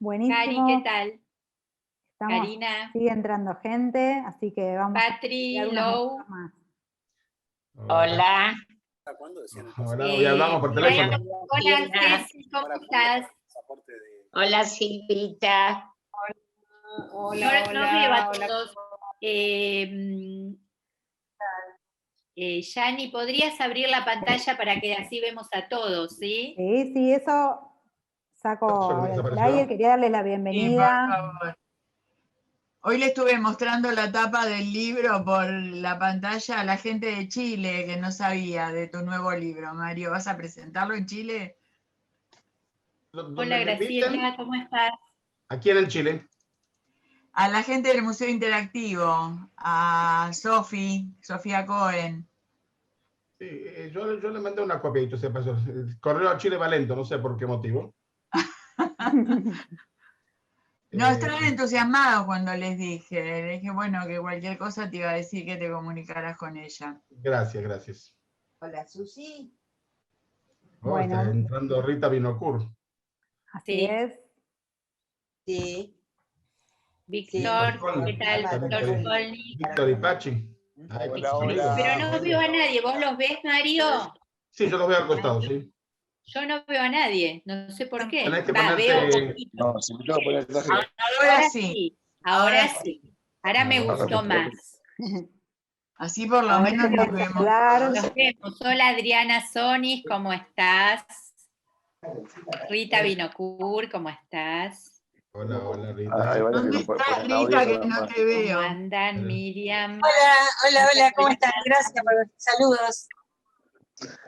Cari, ¿qué tal? Karina, Sigue entrando gente, así que vamos Patri, a Lou. más. Hola. Hola, hoy hablamos por teléfono. Hola, Ceci, ¿cómo estás? Hola, Silvita. No veo a todos. Yani, ¿podrías abrir la pantalla para que así vemos a todos, sí? Sí, eso saco el flyer, quería darles la bienvenida. Sí, por favor. Hoy le estuve mostrando la tapa del libro por la pantalla a la gente de Chile que no sabía de tu nuevo libro. Mario, ¿vas a presentarlo en Chile? Hola, Graciela, ¿cómo estás? Aquí en Chile. A la gente del Museo Interactivo, a Sofía Cohen. Sí, yo le mandé una copia y tú sepas, correo a Chile va lento, no sé por qué motivo. No, estaban entusiasmados cuando les dije, bueno, que cualquier cosa te iba a decir que te comunicaras con ella. Gracias. Hola, Susi. Bueno. Está entrando Rita Binocur. Así es. Sí. Víctor, ¿qué tal? Víctor Skolny. Víctor y Pachi. Pero no veo a nadie, ¿vos los ves, Mario? Sí, yo los veo al costado, sí. Yo no veo a nadie, no sé por qué. Tenés que ponerte... Veo un poquito. Ahora sí. Ahora me gustó más. Así por lo menos nos vemos. Nos vemos. Hola Adriana Sonis, ¿cómo estás? Rita Binocur, ¿cómo estás? Hola Rita. ¿Dónde está Rita que no te veo? ¿Cómo andan, Miriam? Hola, ¿cómo están? Gracias por los saludos.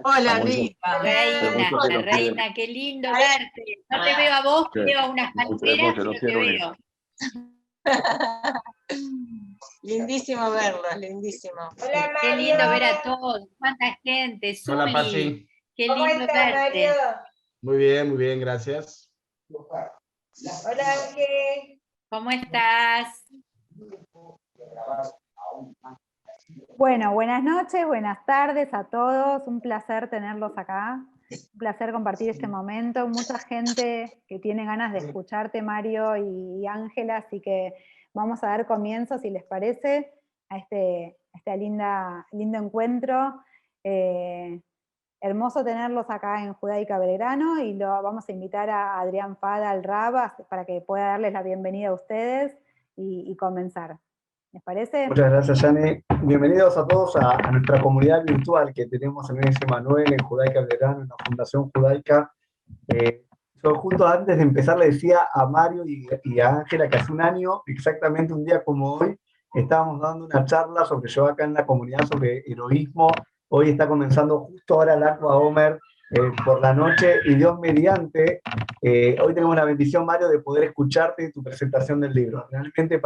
Hola Rita. Reina, qué lindo verte. No te veo a vos, veo a unas palmeras, pero te veo. Lindísimo verlos, lindísimo. Hola, qué lindo ver a todos, cuánta gente, Zuli. Hola, Pachi. Qué lindo verte. Muy bien, gracias. Hola, Ángel. ¿Cómo estás? Bueno, buenas noches, buenas tardes a todos, un placer tenerlos acá, un placer compartir este momento, mucha gente que tiene ganas de escucharte, Mario y Ángela, así que vamos a dar comienzo, si les parece, a este lindo encuentro. Hermoso tenerlos acá en Judaica Belgrano y lo vamos a invitar a Adrián Fada al RAB para que pueda darles la bienvenida a ustedes y comenzar. ¿Les parece? Muchas gracias, Yani. Bienvenidos a todos a nuestra comunidad virtual que tenemos en ese Manuel, en Judaica Belgrano, en la Fundación Judaica. Yo justo antes de empezar le decía a Mario y a Ángela que hace un año, exactamente un día como hoy, estábamos dando una charla sobre yo acá en la comunidad sobre heroísmo. Hoy está comenzando justo ahora el Aqua Omer por la noche y Dios mediante, hoy tenemos la bendición, Mario, de poder escucharte tu presentación del libro. Realmente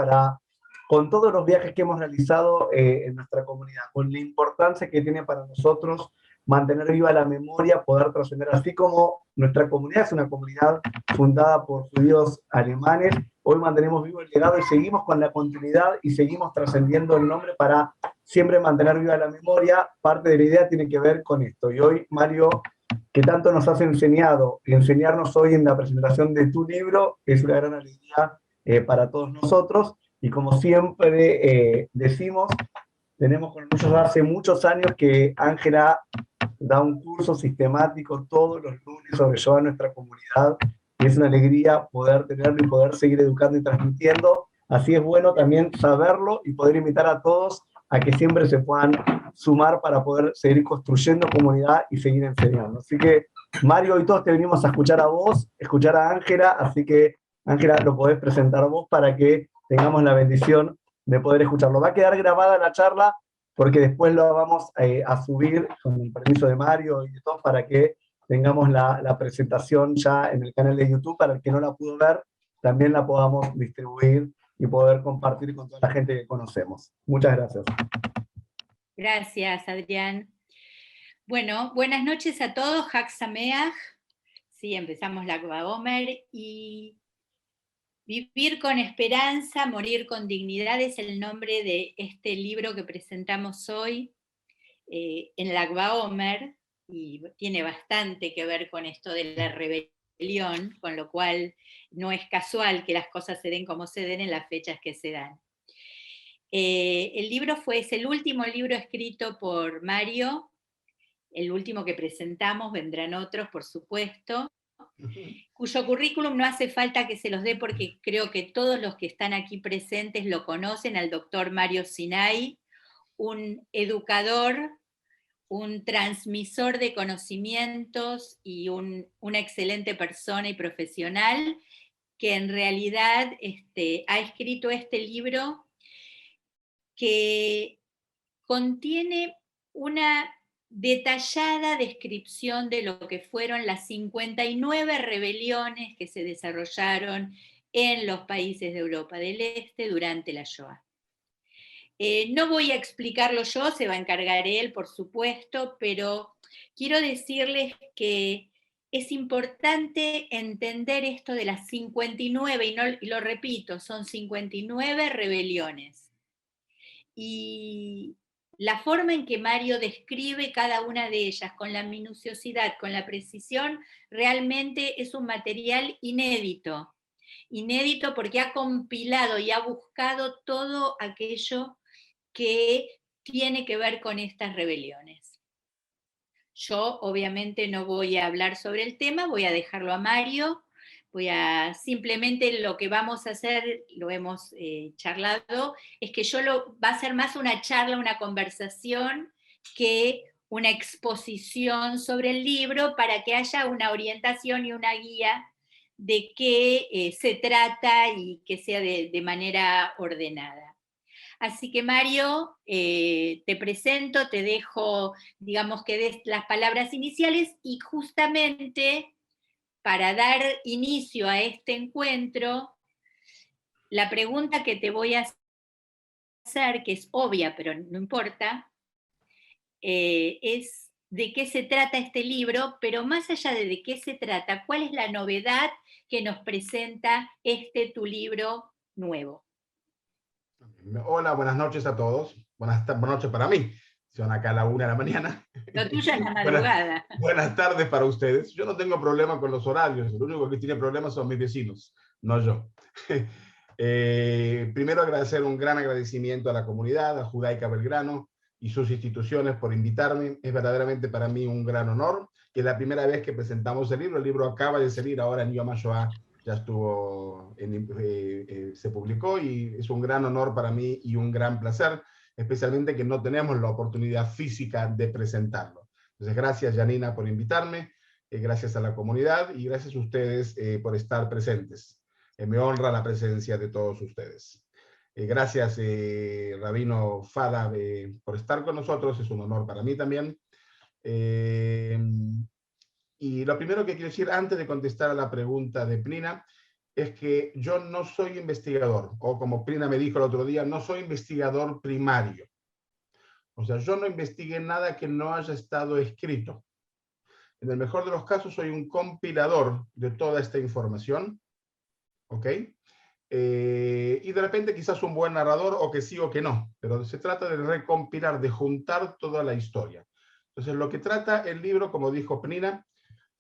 con todos los viajes que hemos realizado en nuestra comunidad, con la importancia que tiene para nosotros mantener viva la memoria, poder trascender, así como nuestra comunidad es una comunidad fundada por judíos alemanes, hoy mantenemos vivo el legado y seguimos con la continuidad y seguimos trascendiendo el nombre para siempre mantener viva la memoria. Parte de la idea tiene que ver con esto. Y hoy, Mario, que tanto nos has enseñado y enseñarnos hoy en la presentación de tu libro, es una gran alegría para todos nosotros. Y como siempre decimos, tenemos con nosotros hace muchos años que Ángela da un curso sistemático todos los lunes sobre Shoah a nuestra comunidad. Y es una alegría poder tenerlo y poder seguir educando y transmitiendo. Así es bueno también saberlo y poder invitar a todos a que siempre se puedan sumar para poder seguir construyendo comunidad y seguir enseñando. Así que, Mario, hoy todos te venimos a escuchar a vos, escuchar a Ángela, así que, Ángela, lo podés presentar vos para que tengamos la bendición de poder escucharlo. Va a quedar grabada la charla porque después lo vamos a subir con el permiso de Mario y de todos para que tengamos la presentación ya en el canal de YouTube, para el que no la pudo ver, también la podamos distribuir y poder compartir con toda la gente que conocemos. Muchas gracias. Gracias, Adrián. Bueno, buenas noches a todos, Hag Sameach. Sí, empezamos la Akba Omer y vivir con esperanza, morir con dignidad es el nombre de este libro que presentamos hoy en la Akba Omer, y tiene bastante que ver con esto de la rebelión rebelión, con lo cual no es casual que las cosas se den como se den en las fechas que se dan. El libro es el último libro escrito por Mario, el último que presentamos, vendrán otros, por supuesto, cuyo currículum no hace falta que se los dé porque creo que todos los que están aquí presentes lo conocen, al doctor Mario Sinay, un educador, un transmisor de conocimientos y una excelente persona y profesional, que en realidad ha escrito este libro que contiene una detallada descripción de lo que fueron las 59 rebeliones que se desarrollaron en los países de Europa del Este durante la Shoah. No voy a explicarlo yo, se va a encargar él, por supuesto, pero quiero decirles que es importante entender esto de las 59, y lo repito, son 59 rebeliones. Y la forma en que Mario describe cada una de ellas, con la minuciosidad, con la precisión, realmente es un material inédito. Inédito porque ha compilado y ha buscado todo aquello que tiene que ver con estas rebeliones. Yo obviamente no voy a hablar sobre el tema, voy a dejarlo a Mario, simplemente lo que vamos a hacer, lo hemos charlado, es que va a ser más una charla, una conversación, que una exposición sobre el libro, para que haya una orientación y una guía de qué se trata y que sea de manera ordenada. Así que Mario, te presento, te dejo, digamos, que des las palabras iniciales, y justamente para dar inicio a este encuentro, la pregunta que te voy a hacer, que es obvia pero no importa, es de qué se trata este libro, pero más allá de qué se trata, ¿cuál es la novedad que nos presenta tu libro nuevo? Hola, buenas noches a todos. Buenas noches para mí. Son acá a la 1 de la mañana. Lo tuyo es la madrugada. Buenas tardes para ustedes. Yo no tengo problema con los horarios. El único que tiene problemas son mis vecinos, no yo. Primero agradecer un gran agradecimiento a la comunidad, a Judaica Belgrano y sus instituciones por invitarme. Es verdaderamente para mí un gran honor. Es la primera vez que presentamos el libro. El libro acaba de salir ahora en Yom HaShoah. Ya estuvo, se publicó, y es un gran honor para mí y un gran placer, especialmente que no tenemos la oportunidad física de presentarlo. Entonces, gracias Janina por invitarme, gracias a la comunidad y gracias a ustedes por estar presentes. Me honra la presencia de todos ustedes. Gracias Rabino Fada por estar con nosotros, es un honor para mí también. Y lo primero que quiero decir antes de contestar a la pregunta de Pnina es que yo no soy investigador, o como Pnina me dijo el otro día, no soy investigador primario. O sea, yo no investigué nada que no haya estado escrito. En el mejor de los casos soy un compilador de toda esta información, ¿ok? Y de repente quizás un buen narrador, o que sí o que no, pero se trata de recompilar, de juntar toda la historia. Entonces lo que trata el libro, como dijo Pnina,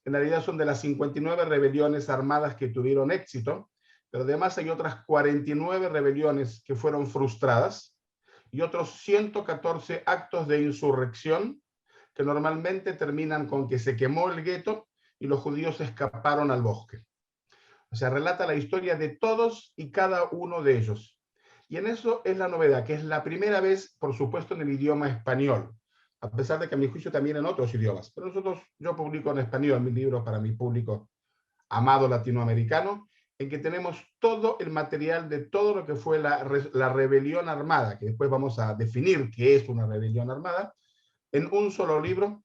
en realidad son de las 59 rebeliones armadas que tuvieron éxito, pero además hay otras 49 rebeliones que fueron frustradas y otros 114 actos de insurrección que normalmente terminan con que se quemó el gueto y los judíos escaparon al bosque. O sea, relata la historia de todos y cada uno de ellos. Y en eso es la novedad, que es la primera vez, por supuesto, en el idioma español, a pesar de que a mi juicio también en otros idiomas. Pero yo publico en español mis libros para mi público amado latinoamericano, en que tenemos todo el material de todo lo que fue la rebelión armada, que después vamos a definir qué es una rebelión armada, en un solo libro,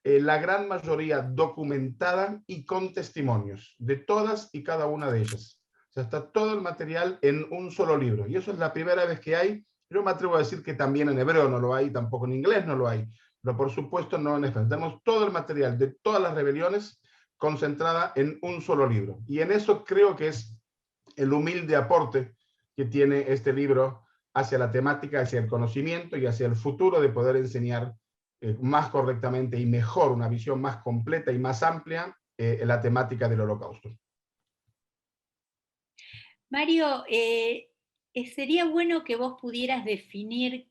la gran mayoría documentada y con testimonios de todas y cada una de ellas. O sea, está todo el material en un solo libro. Y eso es la primera vez que hay. Yo me atrevo a decir que también en hebreo no lo hay, tampoco en inglés no lo hay, pero por supuesto no en español. Tenemos todo el material de todas las rebeliones concentrada en un solo libro. Y en eso creo que es el humilde aporte que tiene este libro hacia la temática, hacia el conocimiento y hacia el futuro de poder enseñar más correctamente y mejor, una visión más completa y más amplia la temática del Holocausto. Mario, sería bueno que vos pudieras definir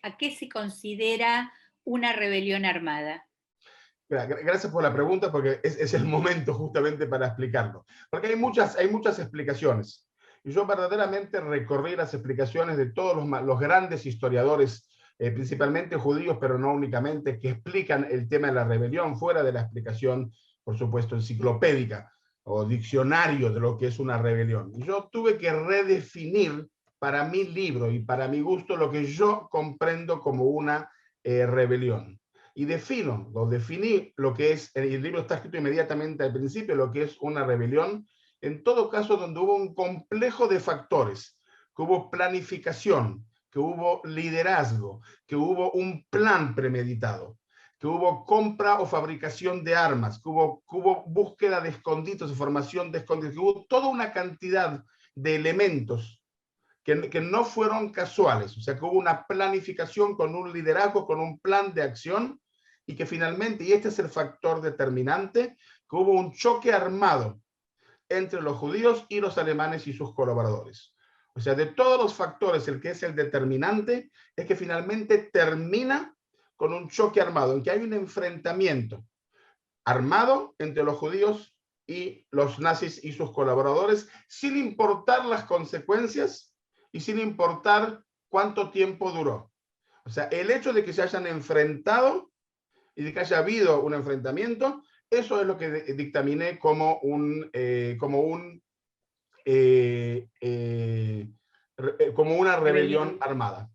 a qué se considera una rebelión armada. Gracias por la pregunta, porque es el momento justamente para explicarlo. Porque hay muchas explicaciones. Y yo verdaderamente recorrí las explicaciones de todos los grandes historiadores, principalmente judíos, pero no únicamente, que explican el tema de la rebelión, fuera de la explicación, por supuesto, enciclopédica o diccionario de lo que es una rebelión. Y yo tuve que redefinir para mi libro y para mi gusto lo que yo comprendo como una rebelión. Y definí lo que es, el libro está escrito inmediatamente al principio, lo que es una rebelión, en todo caso donde hubo un complejo de factores, que hubo planificación, que hubo liderazgo, que hubo un plan premeditado, que hubo compra o fabricación de armas, que hubo búsqueda de escondites, formación de escondites, que hubo toda una cantidad de elementos que no fueron casuales, o sea, que hubo una planificación con un liderazgo, con un plan de acción, y que finalmente, y este es el factor determinante, que hubo un choque armado entre los judíos y los alemanes y sus colaboradores. O sea, de todos los factores, el que es el determinante es que finalmente termina con un choque armado, en que hay un enfrentamiento armado entre los judíos y los nazis y sus colaboradores, sin importar las consecuencias y sin importar cuánto tiempo duró. O sea, el hecho de que se hayan enfrentado y de que haya habido un enfrentamiento, eso es lo que dictaminé como una rebelión armada.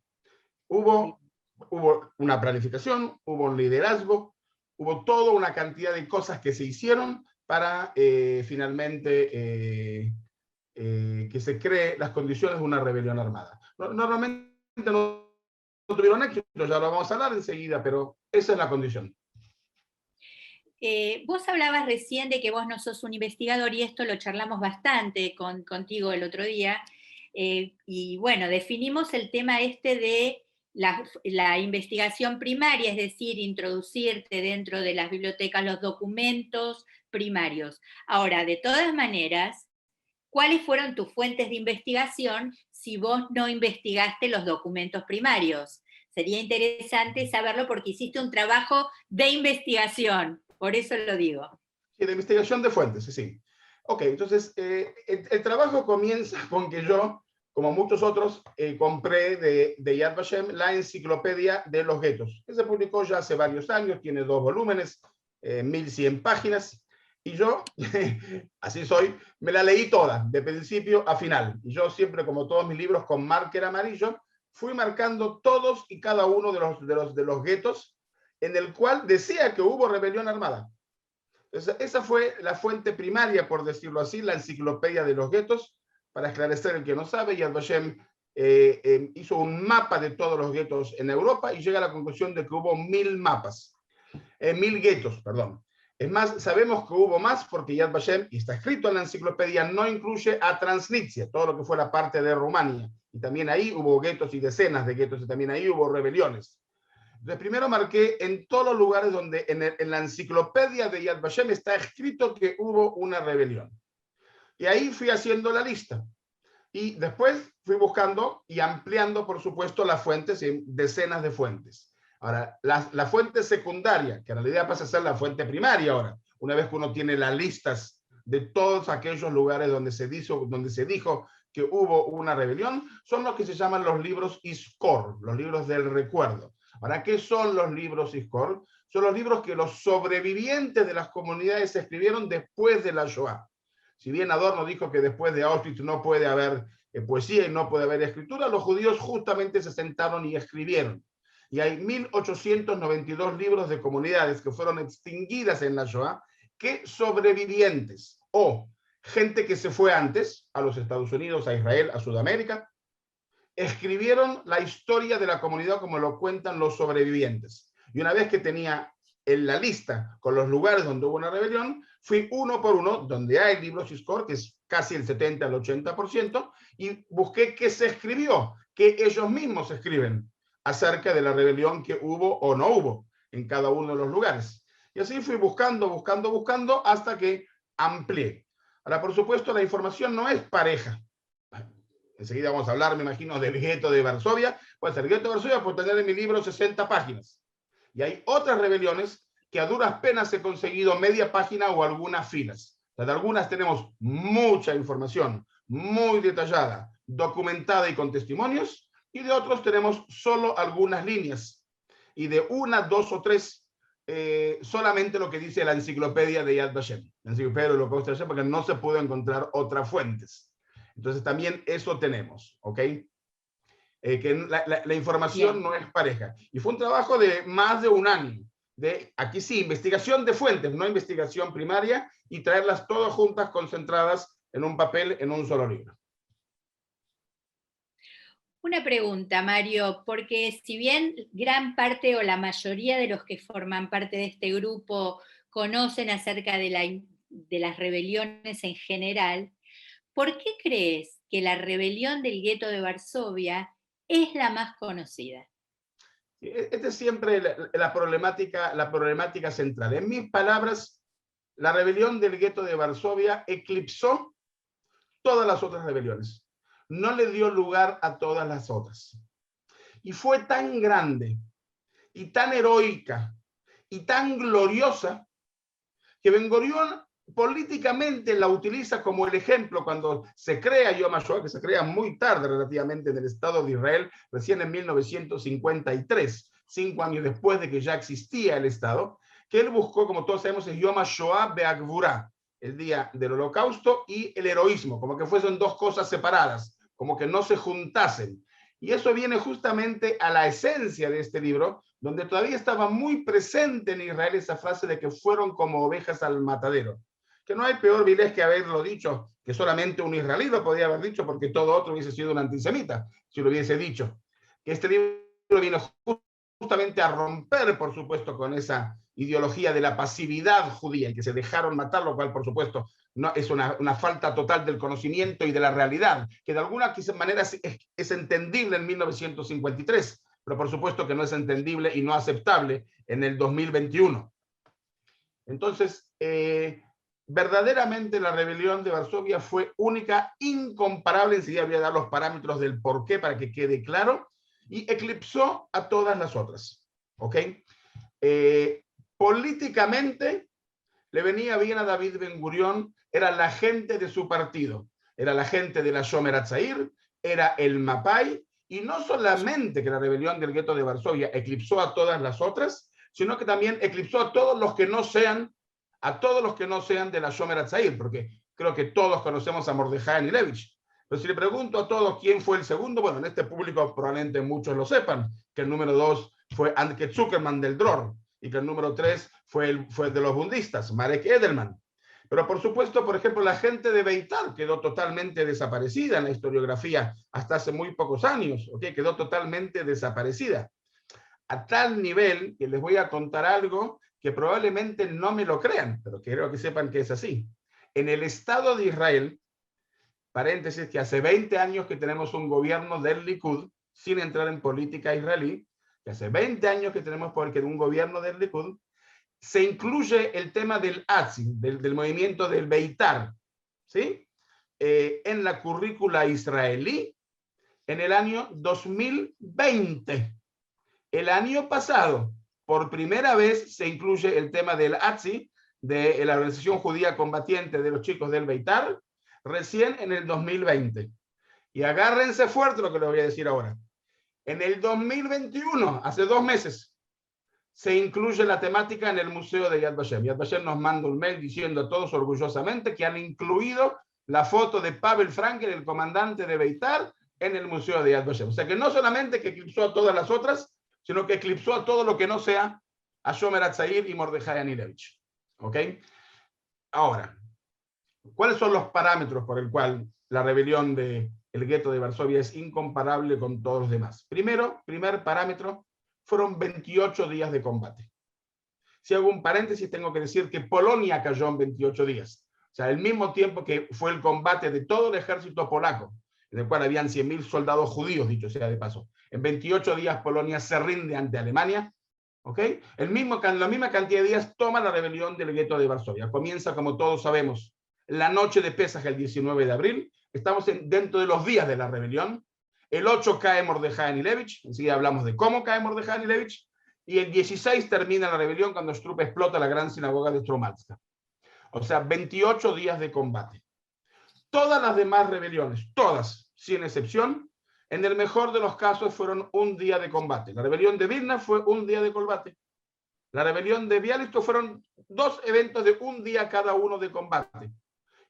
Hubo una planificación, hubo un liderazgo, hubo toda una cantidad de cosas que se hicieron para finalmente que se cree las condiciones de una rebelión armada. Normalmente no tuvieron éxito, ya lo vamos a hablar enseguida, pero esa es la condición. Vos hablabas recién de que vos no sos un investigador, y esto lo charlamos bastante contigo el otro día, y bueno, definimos el tema de la investigación primaria, es decir, introducirte dentro de las bibliotecas los documentos primarios. Ahora, de todas maneras, ¿cuáles fueron tus fuentes de investigación si vos no investigaste los documentos primarios? Sería interesante saberlo porque hiciste un trabajo de investigación, por eso lo digo. Sí, de investigación de fuentes, sí. Ok, entonces el trabajo comienza con que yo, como muchos otros, compré de Yad Vashem la enciclopedia de los guetos, que se publicó ya hace varios años, tiene 2 volúmenes, 1100 páginas, y yo, así soy, me la leí toda, de principio a final. Y yo siempre, como todos mis libros, con marker amarillo, fui marcando todos y cada uno de los guetos en el cual decía que hubo rebelión armada. Entonces, esa fue la fuente primaria, por decirlo así, la enciclopedia de los guetos. Para esclarecer el que no sabe, Yad Vashem hizo un mapa de todos los guetos en Europa y llega a la conclusión de que hubo 1000 mapas, 1000 guetos, perdón. Es más, sabemos que hubo más porque Yad Vashem, y está escrito en la enciclopedia, no incluye a Transnistria, todo lo que fue la parte de Rumania. Y también ahí hubo guetos y decenas de guetos, y también ahí hubo rebeliones. Entonces, primero marqué en todos los lugares donde en la enciclopedia de Yad Vashem está escrito que hubo una rebelión. Y ahí fui haciendo la lista. Y después fui buscando y ampliando, por supuesto, las fuentes, decenas de fuentes. Ahora, la fuente secundaria, que en realidad pasa a ser la fuente primaria ahora, una vez que uno tiene las listas de todos aquellos lugares donde se dijo que hubo una rebelión, son los que se llaman los libros Iskor, los libros del recuerdo. Ahora, ¿qué son los libros Iskor? Son los libros que los sobrevivientes de las comunidades escribieron después de la Shoah. Si bien Adorno dijo que después de Auschwitz no puede haber poesía y no puede haber escritura, los judíos justamente se sentaron y escribieron. Y hay 1892 libros de comunidades que fueron extinguidas en la Shoah, que sobrevivientes o gente que se fue antes a los Estados Unidos, a Israel, a Sudamérica, escribieron la historia de la comunidad como lo cuentan los sobrevivientes. Y una vez que tenía en la lista con los lugares donde hubo una rebelión, fui uno por uno, donde hay libros Iskor, que es casi el 70 al 80%, y busqué qué se escribió, que ellos mismos escriben acerca de la rebelión que hubo o no hubo en cada uno de los lugares. Y así fui buscando, hasta que amplié. Ahora, por supuesto, la información no es pareja. Enseguida vamos a hablar, me imagino, del gueto de Varsovia. Pues el gueto de Varsovia puede tener en mi libro 60 páginas. Y hay otras rebeliones que a duras penas he conseguido media página o algunas filas. De algunas tenemos mucha información, muy detallada, documentada y con testimonios, y de otros tenemos solo algunas líneas. Y de una, dos o tres, solamente lo que dice la enciclopedia de Yad Vashem, la enciclopedia del Holocausto de Hashem, porque no se pudo encontrar otras fuentes. Entonces también eso tenemos, ¿ok? Que la información Bien. no es pareja. Y fue un trabajo de más de un año. Aquí sí, investigación de fuentes, no investigación primaria, y traerlas todas juntas, concentradas en un papel, en un solo libro. Una pregunta, Mario, porque si bien gran parte o la mayoría de los que forman parte de este grupo conocen acerca de las rebeliones en general, ¿por qué crees que la rebelión del gueto de Varsovia es la más conocida? Esta es siempre la problemática central. En mis palabras, la rebelión del gueto de Varsovia eclipsó todas las otras rebeliones. No le dio lugar a todas las otras. Y fue tan grande, y tan heroica, y tan gloriosa, que Ben Gurión políticamente la utiliza como el ejemplo cuando se crea Yom HaShoah, que se crea muy tarde relativamente en el Estado de Israel, recién en 1953, 5 años después de que ya existía el Estado, que él buscó, como todos sabemos, es Yom HaShoah Be'Gvurah, el día del holocausto y el heroísmo, como que fuesen dos cosas separadas, como que no se juntasen. Y eso viene justamente a la esencia de este libro, donde todavía estaba muy presente en Israel esa frase de que fueron como ovejas al matadero. Que no hay peor vilés que haberlo dicho, que solamente un israelí lo podía haber dicho, porque todo otro hubiese sido un antisemita, si lo hubiese dicho. Que este libro vino justamente a romper, por supuesto, con esa ideología de la pasividad judía, y que se dejaron matar, lo cual, por supuesto, no, es una falta total del conocimiento y de la realidad, que de alguna manera es entendible en 1953, pero por supuesto que no es entendible y no aceptable en el 2021. Entonces, verdaderamente la rebelión de Varsovia fue única, incomparable. Enseguida voy a dar los parámetros del por qué para que quede claro, y eclipsó a todas las otras. ¿Ok? Políticamente le venía bien a David Ben Gurión, era la gente de su partido, era la gente de la Shomer Hatzair, era el Mapai, y no solamente que la rebelión del gueto de Varsovia eclipsó a todas las otras, sino que también eclipsó a todos los que no sean de la Shomer Hatzair, porque creo que todos conocemos a Mordejai Anilevich. Pero si le pregunto a todos quién fue el segundo, bueno, en este público probablemente muchos lo sepan, que el número 2 fue Anke Zuckerman del Dror, y que el número 3 fue de los bundistas, Marek Edelman. Pero por supuesto, por ejemplo, la gente de Beitar quedó totalmente desaparecida en la historiografía hasta hace muy pocos años, ¿okay? Quedó totalmente desaparecida. A tal nivel que les voy a contar algo que probablemente no me lo crean, pero quiero que sepan que es así. En el Estado de Israel, paréntesis, que hace 20 años que tenemos un gobierno del Likud, sin entrar en política israelí, que hace 20 años que tenemos un gobierno del Likud, se incluye el tema del ATSI, del movimiento del Beitar, ¿sí? En la currícula israelí en el año 2020. El año pasado, por primera vez, se incluye el tema del ATSI, de la Organización Judía Combatiente de los Chicos del Beitar, recién en el 2020. Y agárrense fuerte lo que les voy a decir ahora. En el 2021, hace 2 meses, se incluye la temática en el Museo de Yad Vashem. Yad Vashem nos manda un mail diciendo a todos orgullosamente que han incluido la foto de Pavel Frankel, el comandante de Beitar, en el Museo de Yad Vashem. O sea que no solamente que eclipsó a todas las otras, sino que eclipsó a todo lo que no sea a Shomer Hatzair y Mordejai Anilevich. ¿Ok? Ahora, ¿cuáles son los parámetros por el cual la rebelión del gueto de Varsovia es incomparable con todos los demás? Primer parámetro, fueron 28 días de combate. Si hago un paréntesis, tengo que decir que Polonia cayó en 28 días. O sea, el mismo tiempo que fue el combate de todo el ejército polaco, en el cual habían 100.000 soldados judíos, dicho sea de paso. En 28 días Polonia se rinde ante Alemania, ¿Ok? La misma cantidad de días toma la rebelión del gueto de Varsovia. Comienza, como todos sabemos, la noche de Pesaj, el 19 de abril. Estamos dentro de los días de la rebelión. El 8 cae Mordejai Anilevich. Enseguida hablamos de cómo cae Mordejai Anilevich. Y el 16 termina la rebelión cuando Shtrup explota la gran sinagoga de Stromanska. O sea, 28 días de combate. Todas las demás rebeliones, todas, sin excepción, en el mejor de los casos fueron un día de combate. La rebelión de Vilna fue un día de combate. La rebelión de Bialystok fueron 2 eventos de un día cada uno de combate.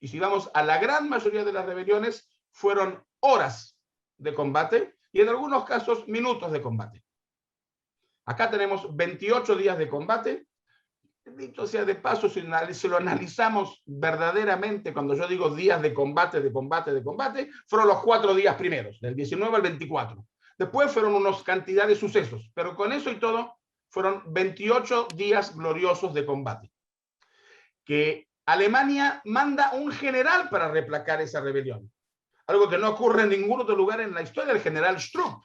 Y si vamos a la gran mayoría de las rebeliones, fueron horas de combate y en algunos casos minutos de combate. Acá tenemos 28 días de combate. Dicho sea de paso, si lo analizamos verdaderamente, cuando yo digo días de combate, fueron los 4 días primeros, del 19 al 24. Después fueron unos cantidad de sucesos, pero con eso y todo, fueron 28 días gloriosos de combate. Que Alemania manda un general para replacar esa rebelión. Algo que no ocurre en ningún otro lugar en la historia, el general Shtrup,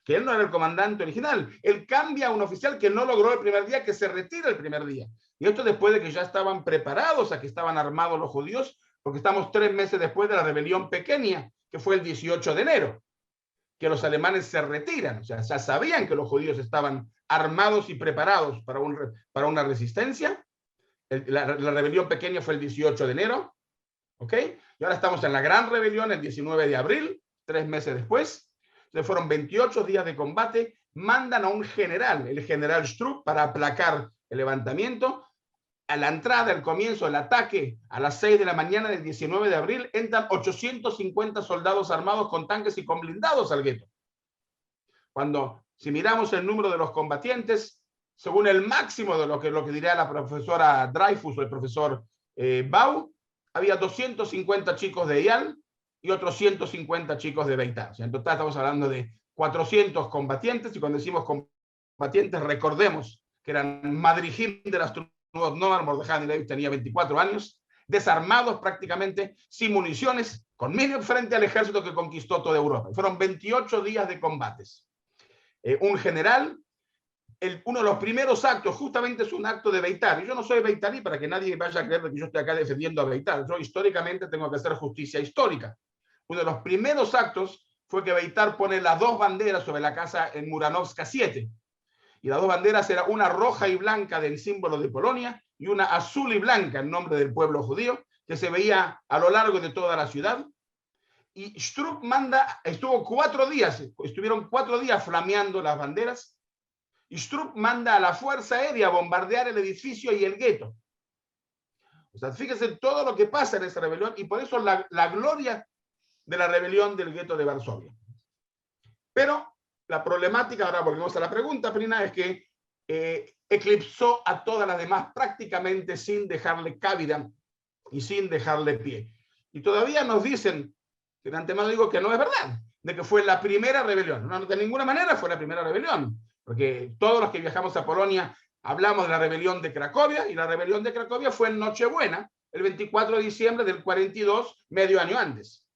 que él no era el comandante original. Él cambia a un oficial que no logró el primer día, que se retira el primer día. Y esto después de que ya estaban preparados, a que estaban armados los judíos, porque estamos 3 meses después de la rebelión pequeña, que fue el 18 de enero, que los alemanes se retiran. O sea, ya sabían que los judíos estaban armados y preparados para una resistencia. La rebelión pequeña fue el 18 de enero. ¿Ok? Y ahora estamos en la gran rebelión, el 19 de abril, 3 meses después. Entonces fueron 28 días de combate, mandan a un general, el general Shtrup, para aplacar el levantamiento. A la entrada, al comienzo del ataque, a las 6 de la mañana del 19 de abril, entran 850 soldados armados con tanques y con blindados al gueto. Si miramos el número de los combatientes, según el máximo de lo que diría la profesora Dreyfus o el profesor Bau, había 250 chicos de Eyal y otros 150 chicos de Beitar. O sea, en total estamos hablando de 400 combatientes, y cuando decimos combatientes, recordemos que eran Madrijim de las Trubot Nomar, Mordejai Anilevich tenía 24 años, desarmados prácticamente, sin municiones, con medio frente al ejército que conquistó toda Europa. Fueron 28 días de combates. Un general, uno de los primeros actos, justamente es un acto de Beitar. Y yo no soy beitarí para que nadie vaya a creer que yo estoy acá defendiendo a Beitar. Yo históricamente tengo que hacer justicia histórica. Uno de los primeros actos fue que Beitar pone las 2 banderas sobre la casa en Muranovska 7. Y las 2 banderas eran una roja y blanca del símbolo de Polonia y una azul y blanca en nombre del pueblo judío, que se veía a lo largo de toda la ciudad. Y Shtrup estuvieron 4 días flameando las banderas. Y Shtrup manda a la fuerza aérea a bombardear el edificio y el gueto. O sea, fíjense todo lo que pasa en esa rebelión, y por eso la gloria de la rebelión del gueto de Varsovia. Pero la problemática, ahora volvemos a la pregunta, Prina, es que eclipsó a todas las demás prácticamente sin dejarle cabida y sin dejarle pie. Y todavía nos dicen, que de antemano digo que no es verdad, de que fue la primera rebelión. No, de ninguna manera fue la primera rebelión, porque todos los que viajamos a Polonia hablamos de la rebelión de Cracovia, y la rebelión de Cracovia fue en Nochebuena, el 24 de diciembre del 42, medio año antes.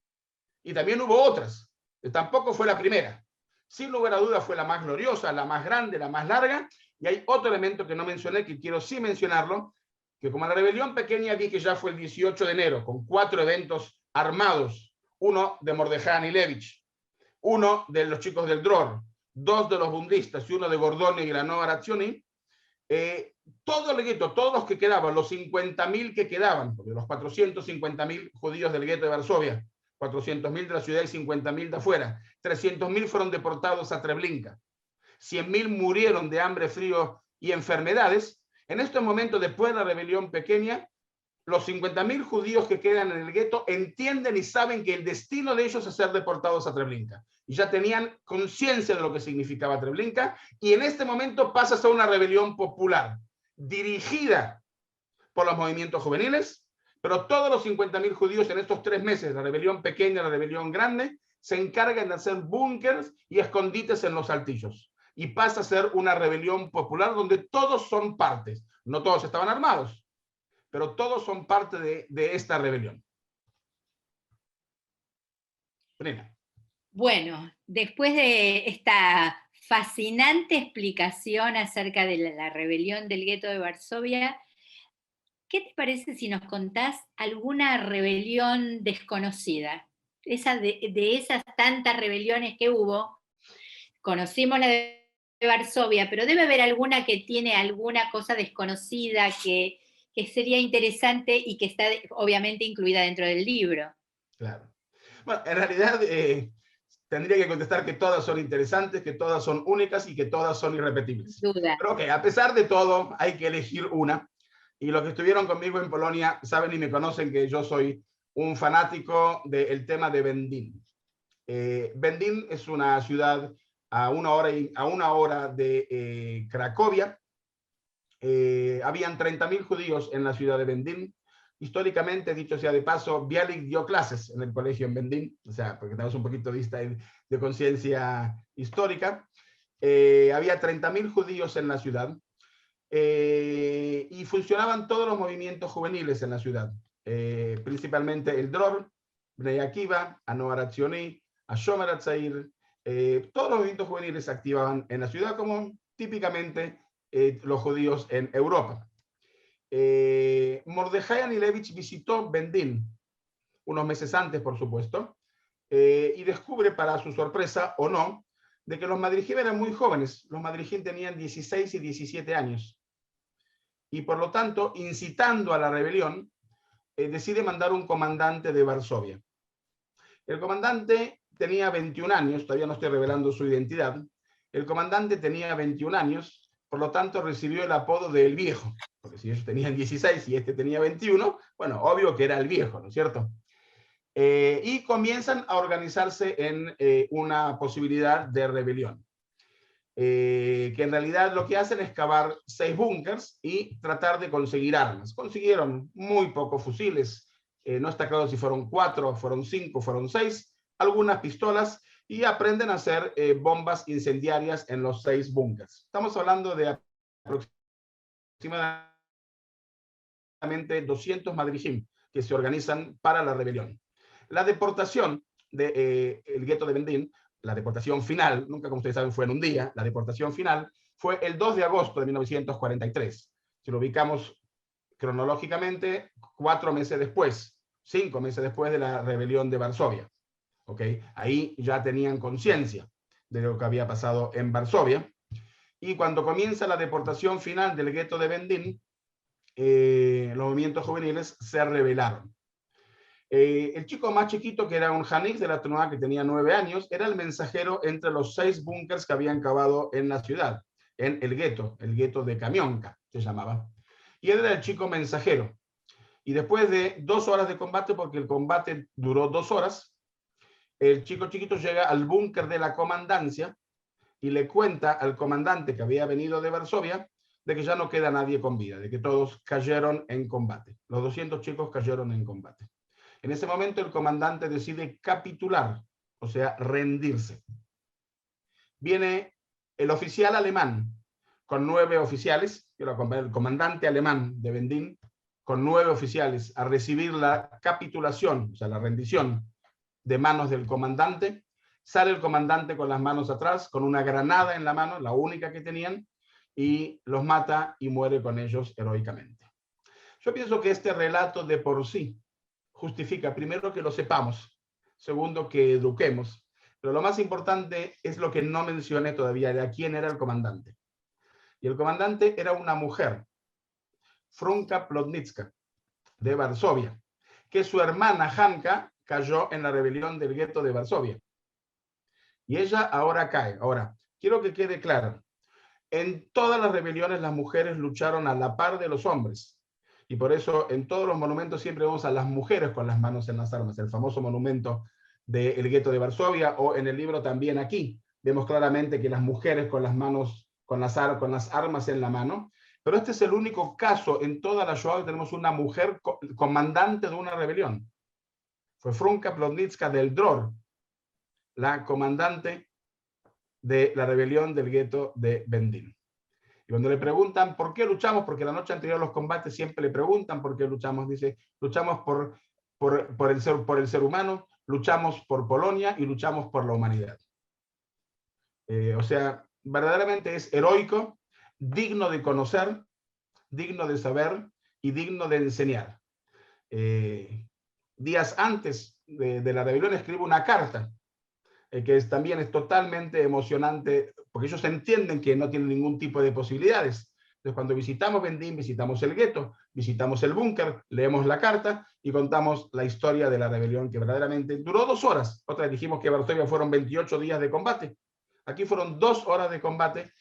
Y también hubo otras, tampoco fue la primera. Sin lugar a dudas fue la más gloriosa, la más grande, la más larga. Y hay otro elemento que no mencioné, que quiero sí mencionarlo, que como la rebelión pequeña vi que ya fue el 18 de enero, con 4 eventos armados, uno de Mordejai Anilevich, uno de los chicos del Dror, 2 de los bundistas y uno de Gordoni y la Nova Razioni, todo el gueto, todos los que quedaban, los 50.000 que quedaban, porque los 450.000 judíos del gueto de Varsovia, 400.000 de la ciudad y 50.000 de afuera, 300.000 fueron deportados a Treblinka, 100.000 murieron de hambre, frío y enfermedades. En estos momentos, después de la rebelión pequeña, los 50.000 judíos que quedan en el gueto entienden y saben que el destino de ellos es ser deportados a Treblinka. Y ya tenían conciencia de lo que significaba Treblinka, y en este momento pasa a ser una rebelión popular, dirigida por los movimientos juveniles, pero todos los 50.000 judíos en estos 3 meses, la rebelión pequeña, la rebelión grande, se encargan de hacer búnkers y escondites en los altillos. Y pasa a ser una rebelión popular donde todos son partes. No todos estaban armados, pero todos son parte de esta rebelión. Brena. Bueno, después de esta fascinante explicación acerca de la rebelión del gueto de Varsovia. ¿Qué te parece si nos contás alguna rebelión desconocida? De esas tantas rebeliones que hubo, conocimos la de Varsovia, pero debe haber alguna que tiene alguna cosa desconocida que sería interesante y que está obviamente incluida dentro del libro. Claro. Bueno, en realidad tendría que contestar que todas son interesantes, que todas son únicas y que todas son irrepetibles. Duda. Pero a pesar de todo, hay que elegir una. Y los que estuvieron conmigo en Polonia saben y me conocen que yo soy un fanático del tema de Będin. Będin es una ciudad a una hora de Cracovia. Habían 30.000 judíos en la ciudad de Będin. Históricamente, dicho sea de paso, Bialik dio clases en el colegio en Będin, o sea, porque tenemos un poquito de conciencia histórica. Había 30.000 judíos en la ciudad. Y funcionaban todos los movimientos juveniles en la ciudad, principalmente el Dror, Bnei Akiva, Anoar Hatzioni, Hashomer Hatzair, todos los movimientos juveniles se activaban en la ciudad como típicamente los judíos en Europa. Mordejai Anilevich visitó Będin unos meses antes, por supuesto, y descubre, para su sorpresa o no, de que los madrijim eran muy jóvenes. Los madrijim tenían 16 y 17 años. Y por lo tanto, incitando a la rebelión, decide mandar un comandante de Varsovia. El comandante tenía 21 años, todavía no estoy revelando su identidad. El comandante tenía 21 años, por lo tanto recibió el apodo de El Viejo, porque si ellos tenían 16 y este tenía 21, bueno, obvio que era el Viejo, ¿no es cierto? Y comienzan a organizarse en una posibilidad de rebelión. Que en realidad lo que hacen es cavar 6 búnkers y tratar de conseguir armas. Consiguieron muy pocos fusiles, no está claro si fueron 4, fueron 5, fueron 6, algunas pistolas, y aprenden a hacer bombas incendiarias en los 6 búnkers. Estamos hablando de aproximadamente 200 madrijim que se organizan para la rebelión. La deportación del gueto de Będin, la deportación final, nunca como ustedes saben fue en un día, la deportación final fue el 2 de agosto de 1943. Si lo ubicamos cronológicamente, 4 meses después, 5 meses después de la rebelión de Varsovia. ¿Okay? Ahí ya tenían conciencia de lo que había pasado en Varsovia. Y cuando comienza la deportación final del gueto de Będin, los movimientos juveniles se rebelaron. El chico más chiquito, que era un Hanif de la Tenuá, que tenía 9 años, era el mensajero entre los 6 búnkers que habían cavado en la ciudad, en el gueto de Kamionka, se llamaba. Y él era el chico mensajero. Y después de 2 horas de combate, porque el combate duró 2 horas, el chico chiquito llega al búnker de la comandancia y le cuenta al comandante que había venido de Varsovia de que ya no queda nadie con vida, de que todos cayeron en combate. Los 200 chicos cayeron en combate. En ese momento el comandante decide capitular, o sea, rendirse. Viene el oficial alemán con 9 oficiales, el comandante alemán de Będin, con 9 oficiales a recibir la capitulación, o sea, la rendición de manos del comandante. Sale el comandante con las manos atrás, con una granada en la mano, la única que tenían, y los mata y muere con ellos heroicamente. Yo pienso que este relato de por sí justifica, primero, que lo sepamos, segundo, que eduquemos, pero lo más importante es lo que no mencioné todavía, de quién era el comandante. Y el comandante era una mujer, Frunka Plotnicka, de Varsovia, que su hermana Hanka cayó en la rebelión del gueto de Varsovia. Y ella ahora cae. Ahora, quiero que quede claro, en todas las rebeliones las mujeres lucharon a la par de los hombres. Y por eso en todos los monumentos siempre vemos a las mujeres con las manos en las armas. El famoso monumento del gueto de Varsovia, o en el libro también aquí, vemos claramente que las mujeres con las manos, con las armas en la mano. Pero este es el único caso en toda la Shoah que tenemos una mujer comandante de una rebelión. Fue Frunka Plotnicka del Dror, la comandante de la rebelión del gueto de Będin. Y cuando le preguntan por qué luchamos, porque la noche anterior a los combates siempre le preguntan por qué luchamos, dice, luchamos por el ser humano, luchamos por Polonia y luchamos por la humanidad. O sea, verdaderamente es heroico, digno de conocer, digno de saber y digno de enseñar. Días antes de la rebelión escribo una carta, que también es totalmente emocionante, porque ellos entienden que no tienen ningún tipo de posibilidades. Entonces, cuando visitamos Vendín, visitamos el gueto, visitamos el búnker, leemos la carta y contamos la historia de la rebelión, que verdaderamente duró 2 horas. Otra dijimos que Varsovia fueron 28 días de combate. Aquí fueron 2 horas de combate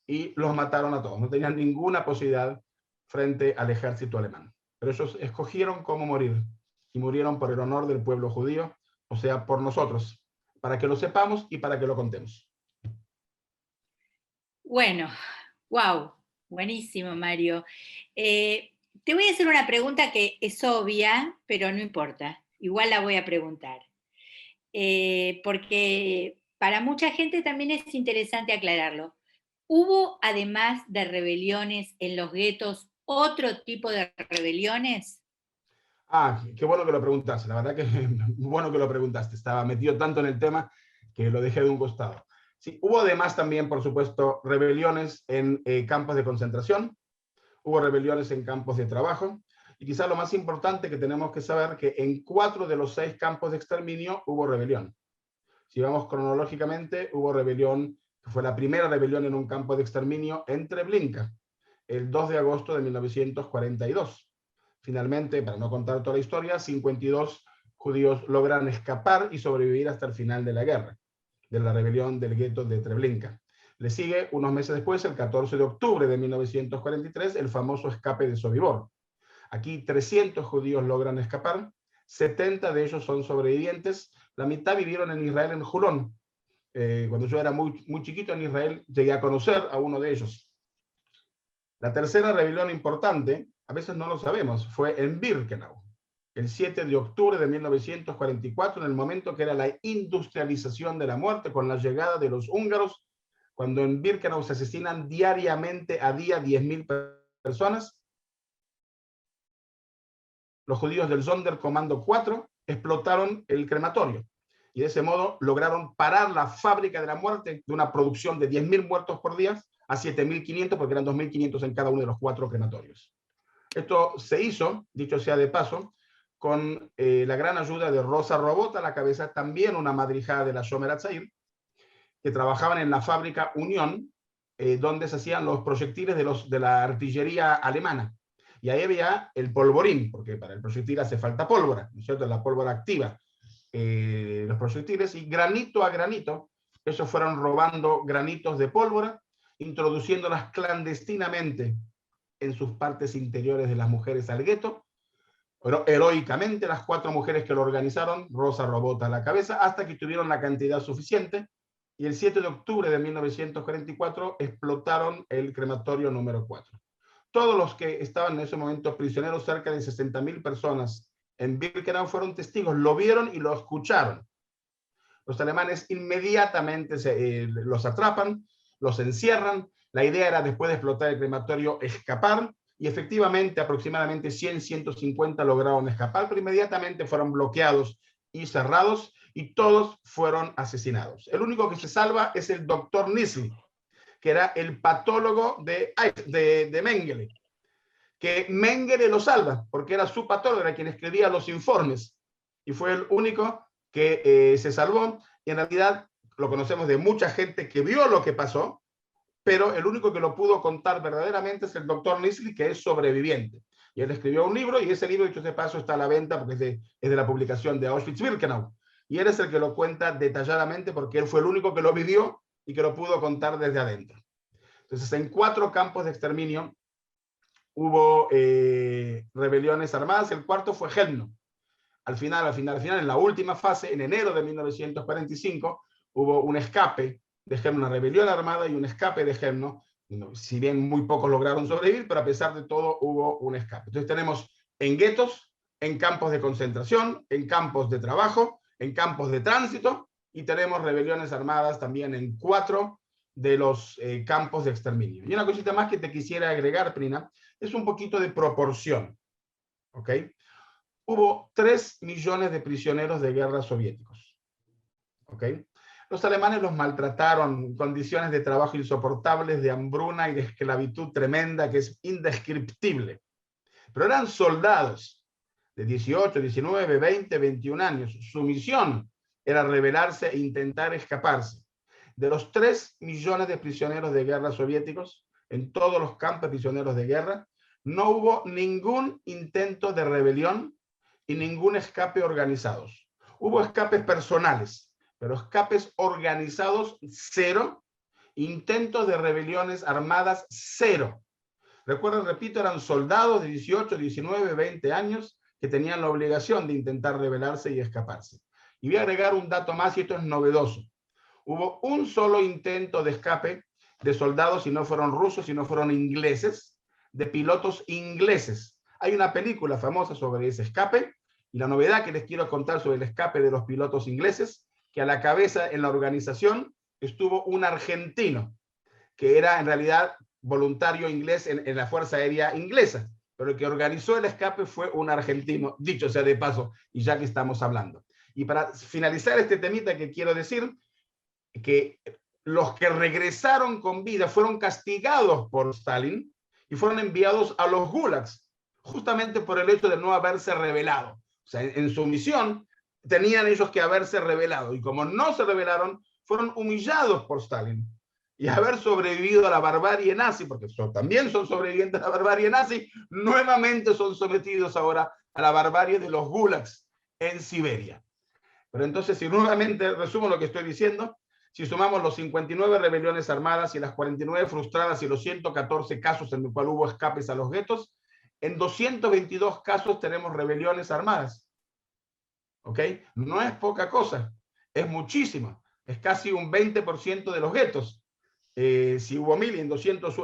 y los mataron a todos. No tenían ninguna posibilidad frente al ejército alemán. Pero ellos escogieron cómo morir y murieron por el honor del pueblo judío, o sea, por nosotros, para que lo sepamos y para que lo contemos. Bueno, wow, buenísimo, Mario. Te voy a hacer una pregunta que es obvia, pero no importa, igual la voy a preguntar. Porque para mucha gente también es interesante aclararlo. ¿Hubo, además de rebeliones en los guetos, otro tipo de rebeliones? Qué bueno que lo preguntaste. La verdad que bueno que lo preguntaste. Estaba metido tanto en el tema que lo dejé de un costado. Sí, hubo además también, por supuesto, rebeliones en campos de concentración, hubo rebeliones en campos de trabajo, y quizá lo más importante que tenemos que saber que en 4 de los 6 campos de exterminio hubo rebelión. Si vamos cronológicamente, hubo rebelión, que fue la primera rebelión en un campo de exterminio en Treblinka, el 2 de agosto de 1942. Finalmente, para no contar toda la historia, 52 judíos logran escapar y sobrevivir hasta el final de la guerra, de la rebelión del gueto de Treblinka. Le sigue, unos meses después, el 14 de octubre de 1943, el famoso escape de Sobibor. Aquí 300 judíos logran escapar, 70 de ellos son sobrevivientes, la mitad vivieron en Israel, en Julón. Cuando yo era muy chiquito en Israel, llegué a conocer a uno de ellos. La tercera rebelión importante, a veces no lo sabemos, fue en Birkenau, el 7 de octubre de 1944, en el momento que era la industrialización de la muerte, con la llegada de los húngaros, cuando en Birkenau se asesinan diariamente a día 10.000 personas. Los judíos del Sonderkommando 4 explotaron el crematorio y de ese modo lograron parar la fábrica de la muerte de una producción de 10.000 muertos por día a 7.500, porque eran 2.500 en cada uno de los 4 crematorios. Esto se hizo, dicho sea de paso, con la gran ayuda de Rosa Robot a la cabeza, también una madrijada de la Shomer HaTzair, que trabajaban en la fábrica Unión, donde se hacían los proyectiles de la artillería alemana. Y ahí había el polvorín, porque para el proyectil hace falta pólvora, ¿no es cierto? La pólvora activa los proyectiles, y granito a granito, ellos fueron robando granitos de pólvora, introduciéndolas clandestinamente en sus partes interiores de las mujeres al gueto, pero heroicamente las 4 mujeres que lo organizaron, Rosa Robot a la cabeza, hasta que tuvieron la cantidad suficiente, y el 7 de octubre de 1944 explotaron el crematorio número 4. Todos los que estaban en ese momento prisioneros, cerca de 60.000 personas en Birkenau, fueron testigos, lo vieron y lo escucharon. Los alemanes inmediatamente los atrapan, los encierran. La idea era, después de explotar el crematorio, escapar, y efectivamente aproximadamente 100-150 lograron escapar, pero inmediatamente fueron bloqueados y cerrados, y todos fueron asesinados. El único que se salva es el doctor Nisli, que era el patólogo de Mengele, que Mengele lo salva, porque era su patólogo, era quien escribía los informes, y fue el único que se salvó, y en realidad lo conocemos de mucha gente que vio lo que pasó, pero el único que lo pudo contar verdaderamente es el doctor Nisli, que es sobreviviente. Y él escribió un libro, y ese libro, dicho de paso, está a la venta, porque es de la publicación de Auschwitz-Birkenau, y él es el que lo cuenta detalladamente, porque él fue el único que lo vivió y que lo pudo contar desde adentro. Entonces, en 4 campos de exterminio hubo rebeliones armadas. El cuarto fue Chelmno. Al final, en la última fase, en enero de 1945, hubo un escape de Chelmno, una rebelión armada y un escape de Chelmno. Si bien muy pocos lograron sobrevivir, pero a pesar de todo hubo un escape. Entonces tenemos en guetos, en campos de concentración, en campos de trabajo, en campos de tránsito, y tenemos rebeliones armadas también en 4 de los campos de exterminio. Y una cosita más que te quisiera agregar, Prina, es un poquito de proporción. ¿Ok? Hubo 3 millones de prisioneros de guerra soviéticos. ¿Ok? Los alemanes los maltrataron, condiciones de trabajo insoportables, de hambruna y de esclavitud tremenda que es indescriptible. Pero eran soldados de 18, 19, 20, 21 años. Su misión era rebelarse e intentar escaparse. De los 3 millones de prisioneros de guerra soviéticos, en todos los campos de prisioneros de guerra, no hubo ningún intento de rebelión y ningún escape organizados. Hubo escapes personales, pero escapes organizados, 0. Intentos de rebeliones armadas, 0. Recuerden, repito, eran soldados de 18, 19, 20 años que tenían la obligación de intentar rebelarse y escaparse. Y voy a agregar un dato más, y esto es novedoso. Hubo un solo intento de escape de soldados, y no fueron rusos, sino fueron ingleses, de pilotos ingleses. Hay una película famosa sobre ese escape, y la novedad que les quiero contar sobre el escape de los pilotos ingleses, que a la cabeza en la organización estuvo un argentino, que era en realidad voluntario inglés en la Fuerza Aérea Inglesa, pero el que organizó el escape fue un argentino, dicho sea de paso, y ya que estamos hablando. Y para finalizar este temita, que quiero decir que los que regresaron con vida fueron castigados por Stalin y fueron enviados a los gulags, justamente por el hecho de no haberse rebelado. O sea, en su misión tenían ellos que haberse rebelado, y como no se rebelaron, fueron humillados por Stalin. Y haber sobrevivido a la barbarie nazi, porque también son sobrevivientes de la barbarie nazi, nuevamente son sometidos ahora a la barbarie de los gulags en Siberia. Pero entonces, si nuevamente resumo lo que estoy diciendo, si sumamos los 59 rebeliones armadas y las 49 frustradas y los 114 casos en los cuales hubo escapes a los guetos, en 222 casos tenemos rebeliones armadas. ¿Ok? No es poca cosa, es muchísimo. Es casi un 20% de los guetos. Si hubo 1000 y en 200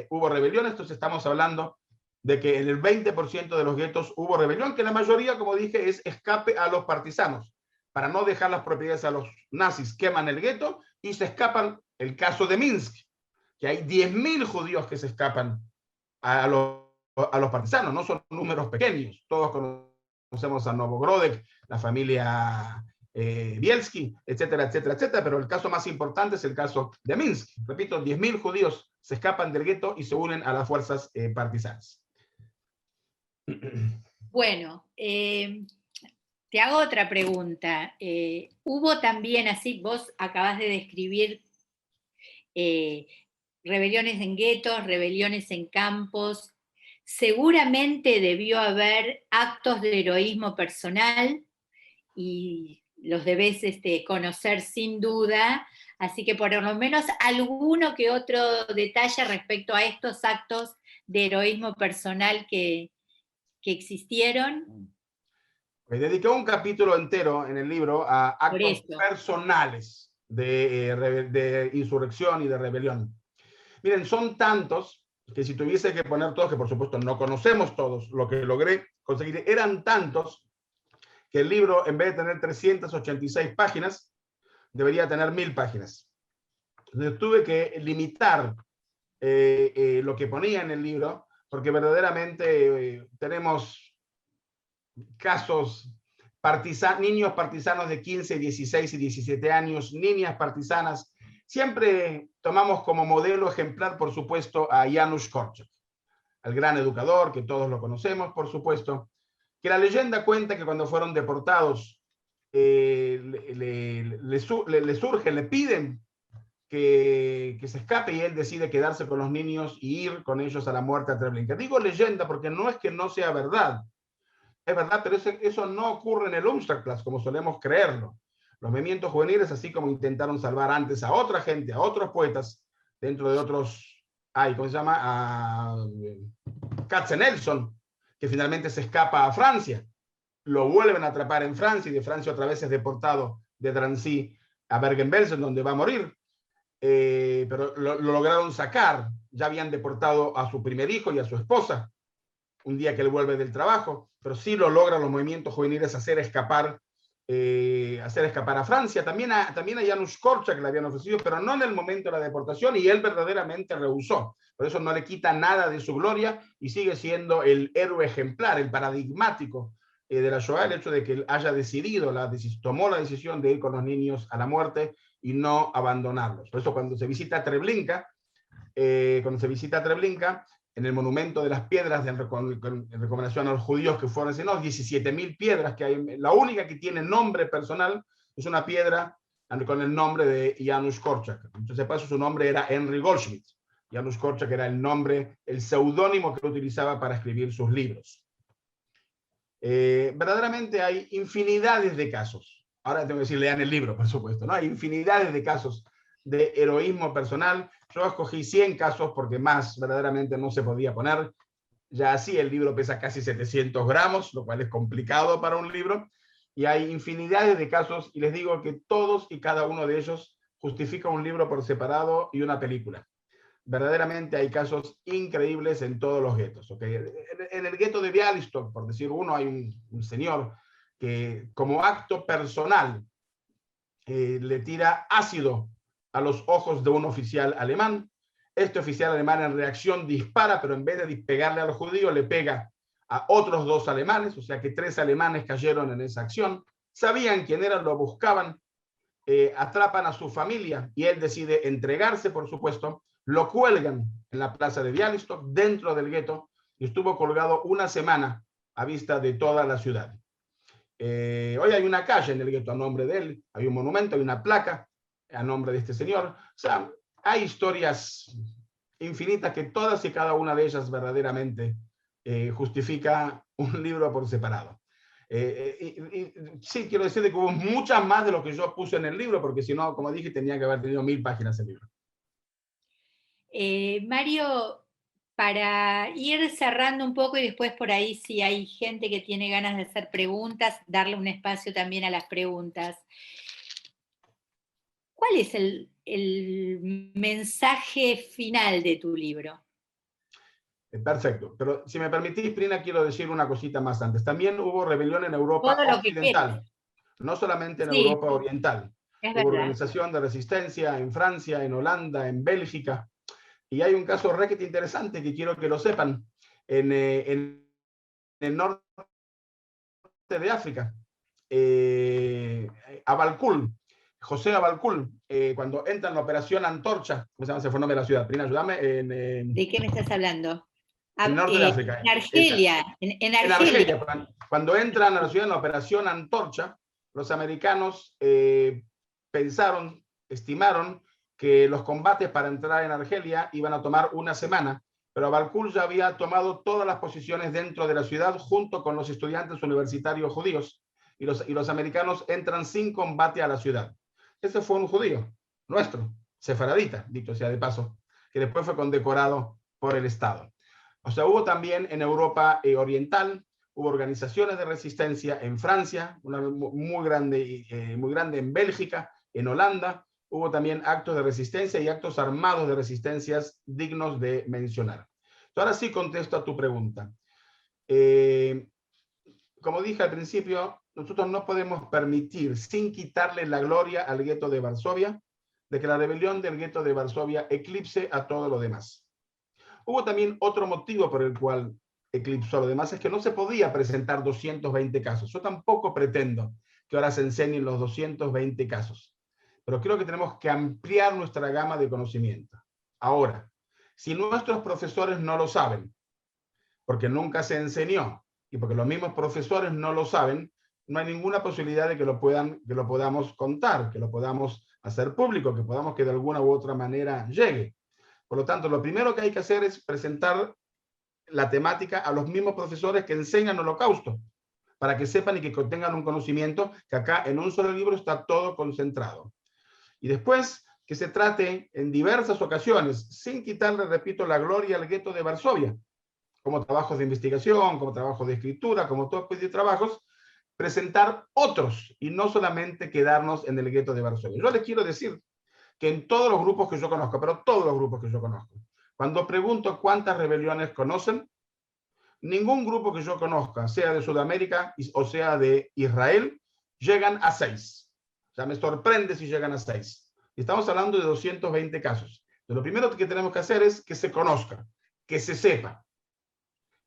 hubo rebeliones, entonces estamos hablando de que en el 20% de los guetos hubo rebelión, que la mayoría, como dije, es escape a los partisanos. Para no dejar las propiedades a los nazis, queman el gueto y se escapan. El caso de Minsk, que hay 10.000 judíos que se escapan a los partisanos, no son números pequeños. Todos conocemos a Novogrodek, la familia Bielski, etcétera, etcétera, etcétera, pero el caso más importante es el caso de Minsk. Repito, 10.000 judíos se escapan del gueto y se unen a las fuerzas partisanas. Bueno, te hago otra pregunta. Hubo también, así vos acabas de describir rebeliones en guetos, rebeliones en campos. Seguramente debió haber actos de heroísmo personal y los debés conocer sin duda, así que por lo menos alguno que otro detalle respecto a estos actos de heroísmo personal que existieron. Me dediqué un capítulo entero en el libro a actos personales de insurrección y de rebelión. Miren, son tantos que si tuviese que poner todos, que por supuesto no conocemos todos, lo que logré conseguir eran tantos que el libro, en vez de tener 386 páginas, debería tener 1000 páginas. Entonces tuve que limitar lo que ponía en el libro, porque verdaderamente tenemos casos, niños partisanos de 15, 16 y 17 años, niñas partisanas. Siempre tomamos como modelo ejemplar, por supuesto, a Janusz Korczak, al gran educador, que todos lo conocemos, por supuesto, que la leyenda cuenta que cuando fueron deportados, le surge, le piden que se escape, y él decide quedarse con los niños y ir con ellos a la muerte a Treblinka. Digo leyenda porque no es que no sea verdad, es verdad, pero eso no ocurre en el Unsterplatz como solemos creerlo. Los movimientos juveniles, así como intentaron salvar antes a otra gente, a otros poetas, dentro de otros, ¿cómo se llama? A Katzenelson, que finalmente se escapa a Francia, lo vuelven a atrapar en Francia, y de Francia otra vez es deportado de Drancy a Bergen-Belsen, donde va a morir. Pero lo lograron sacar. Ya habían deportado a su primer hijo y a su esposa un día que él vuelve del trabajo, pero sí lo logran los movimientos juveniles hacer escapar a Francia. También a Janusz Korczak le habían ofrecido, pero no en el momento de la deportación, y él verdaderamente rehusó. Por eso no le quita nada de su gloria y sigue siendo el héroe ejemplar, el paradigmático de la Shoah, el hecho de que él haya decidido, tomó la decisión de ir con los niños a la muerte y no abandonarlos. Por eso cuando se visita Treblinka, en el monumento de las piedras en recomendación a los judíos que fueron asesinados, 17.000 piedras que hay, la única que tiene nombre personal es una piedra con el nombre de Janusz Korczak. Entonces, por eso su nombre era Henry Goldschmidt. Janusz Korczak era el nombre, el seudónimo que utilizaba para escribir sus libros. Verdaderamente hay infinidades de casos. Ahora tengo que decir, lean el libro, por supuesto, ¿no? Hay infinidades de casos de heroísmo personal. Yo escogí 100 casos porque más verdaderamente no se podía poner. Ya así el libro pesa casi 700 gramos, lo cual es complicado para un libro. Y hay infinidades de casos, y les digo que todos y cada uno de ellos justifica un libro por separado y una película. Verdaderamente hay casos increíbles en todos los guetos. ¿Okay? En el gueto de Białystok, por decir uno, hay un señor que como acto personal le tira ácido a los ojos de un oficial alemán. Este oficial alemán en reacción dispara, pero en vez de pegarle a los judíos, le pega a otros 2 alemanes, o sea que 3 alemanes cayeron en esa acción. Sabían quién eran, lo buscaban, atrapan a su familia y él decide entregarse, por supuesto. Lo cuelgan en la plaza de Białystok, dentro del gueto, y estuvo colgado una semana a vista de toda la ciudad. Hoy hay una calle en el gueto a nombre de él, hay un monumento, hay una placa a nombre de este señor. O sea, hay historias infinitas que todas y cada una de ellas verdaderamente justifica un libro por separado. Sí, quiero decir que hubo muchas más de lo que yo puse en el libro, porque si no, como dije, tenía que haber tenido 1000 páginas el libro. Mario, para ir cerrando un poco y después por ahí si hay gente que tiene ganas de hacer preguntas, darle un espacio también a las preguntas. ¿Cuál es el mensaje final de tu libro? Perfecto, pero si me permitís, Prina, quiero decir una cosita más antes. También hubo rebelión en Europa occidental, no solamente en Europa oriental. Hubo organización de resistencia en Francia, en Holanda, en Bélgica. Y hay un caso requete interesante que quiero que lo sepan. En el norte de África, Abalkul, José Abalkul, cuando entra en la operación Antorcha, ¿cómo se llama? Se fue el nombre de la ciudad. Prina, ayúdame. ¿De qué me estás hablando? En el norte de África. En Argelia. En Argelia. Cuando entran a la ciudad en la operación Antorcha, los americanos estimaron que los combates para entrar en Argelia iban a tomar una semana, pero Abalkul ya había tomado todas las posiciones dentro de la ciudad junto con los estudiantes universitarios judíos, y los americanos entran sin combate a la ciudad. Ese fue un judío nuestro, sefaradita, dicho sea de paso, que después fue condecorado por el Estado. O sea, hubo también en Europa oriental, hubo organizaciones de resistencia en Francia, una muy grande en Bélgica, en Holanda. Hubo también actos de resistencia y actos armados de resistencias dignos de mencionar. Ahora sí contesto a tu pregunta. Como dije al principio, nosotros no podemos permitir, sin quitarle la gloria al gueto de Varsovia, de que la rebelión del gueto de Varsovia eclipse a todo lo demás. Hubo también otro motivo por el cual eclipsó a lo demás, es que no se podía presentar 220 casos. Yo tampoco pretendo que ahora se enseñen los 220 casos. Pero creo que tenemos que ampliar nuestra gama de conocimiento. Ahora, si nuestros profesores no lo saben, porque nunca se enseñó, y porque los mismos profesores no lo saben, no hay ninguna posibilidad de que lo podamos contar, que lo podamos hacer público, que podamos que de alguna u otra manera llegue. Por lo tanto, lo primero que hay que hacer es presentar la temática a los mismos profesores que enseñan Holocausto, para que sepan y que tengan un conocimiento que acá en un solo libro está todo concentrado. Y después que se trate en diversas ocasiones, sin quitarle, repito, la gloria al gueto de Varsovia, como trabajos de investigación, como trabajos de escritura, como todo tipo de trabajos, presentar otros y no solamente quedarnos en el gueto de Varsovia. Yo les quiero decir que en todos los grupos que yo conozco, pero todos los grupos que yo conozco, cuando pregunto cuántas rebeliones conocen, ningún grupo que yo conozca, sea de Sudamérica o sea de Israel, llegan a 6. O sea, me sorprende si llegan a 6. Estamos hablando de 220 casos. Entonces, lo primero que tenemos que hacer es que se conozca, que se sepa.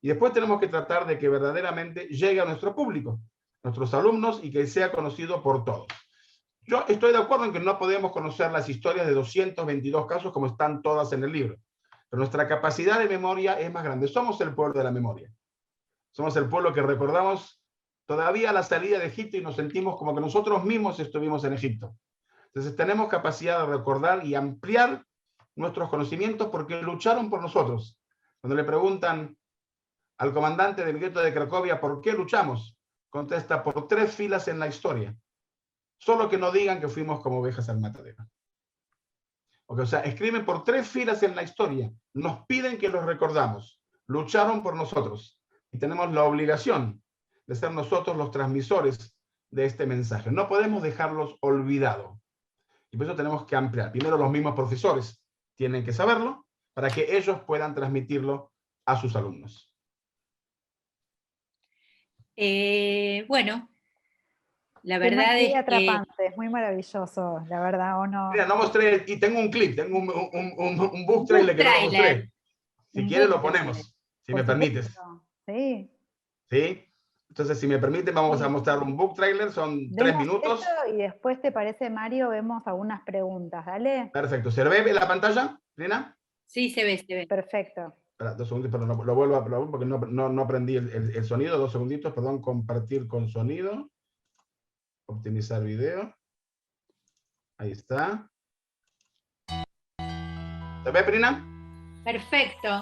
Y después tenemos que tratar de que verdaderamente llegue a nuestro público, nuestros alumnos, y que sea conocido por todos. Yo estoy de acuerdo en que no podemos conocer las historias de 222 casos como están todas en el libro, pero nuestra capacidad de memoria es más grande. Somos el pueblo de la memoria. Somos el pueblo que recordamos todavía la salida de Egipto y nos sentimos como que nosotros mismos estuvimos en Egipto. Entonces tenemos capacidad de recordar y ampliar nuestros conocimientos porque lucharon por nosotros. Cuando le preguntan al comandante del gueto de Cracovia por qué luchamos, contesta: por 3 filas en la historia. Solo que no digan que fuimos como ovejas al matadero. O sea, escriben por 3 filas en la historia. Nos piden que los recordamos. Lucharon por nosotros. Y tenemos la obligación de ser nosotros los transmisores de este mensaje. No podemos dejarlos olvidados. Y por eso tenemos que ampliar. Primero, los mismos profesores tienen que saberlo para que ellos puedan transmitirlo a sus alumnos. Bueno, la verdad es que... atrapante, es muy maravilloso, la verdad, ¿o no? Mira, no mostré, y tengo un clip, tengo un book trailer que no mostré. Si quieres lo ponemos, si me permites. Sí. ¿Sí? Entonces, si me permiten, vamos a mostrar un book trailer, son 3 minutos. Y después, ¿te parece, Mario? Vemos algunas preguntas, ¿dale? Perfecto. ¿Se ve la pantalla, Lina? Sí, se ve, se ve. Perfecto. Espera, 2 segundos, perdón, lo vuelvo a probar porque no aprendí el sonido. 2 segunditos, perdón, compartir con sonido. Optimizar video. Ahí está. ¿Se ve, Prina? Perfecto.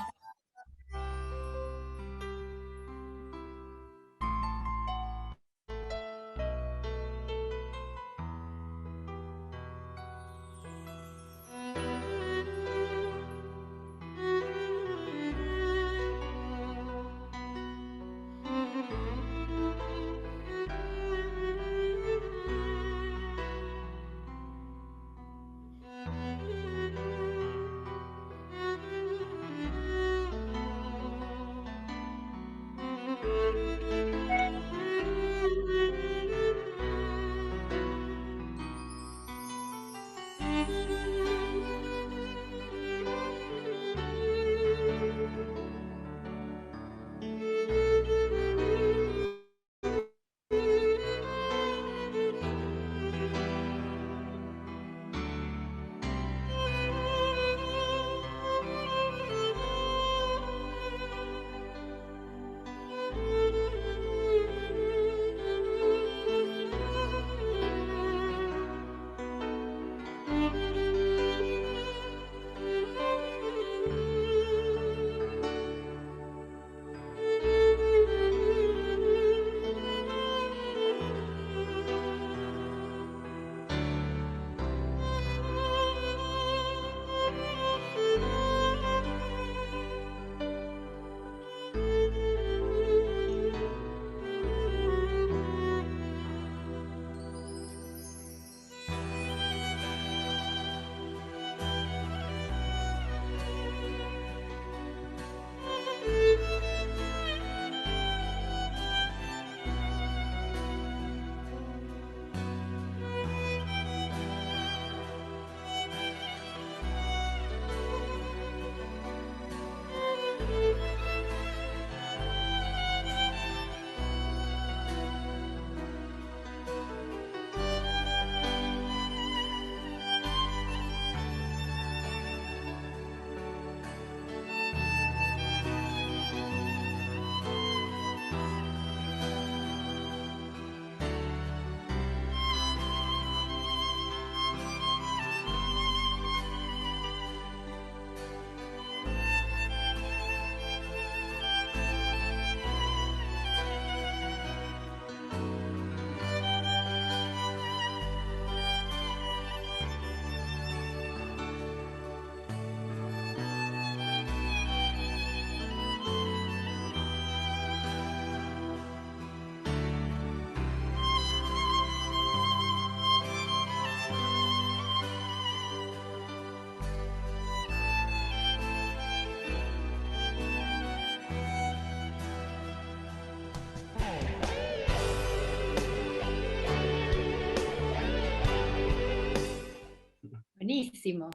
Buenísimo.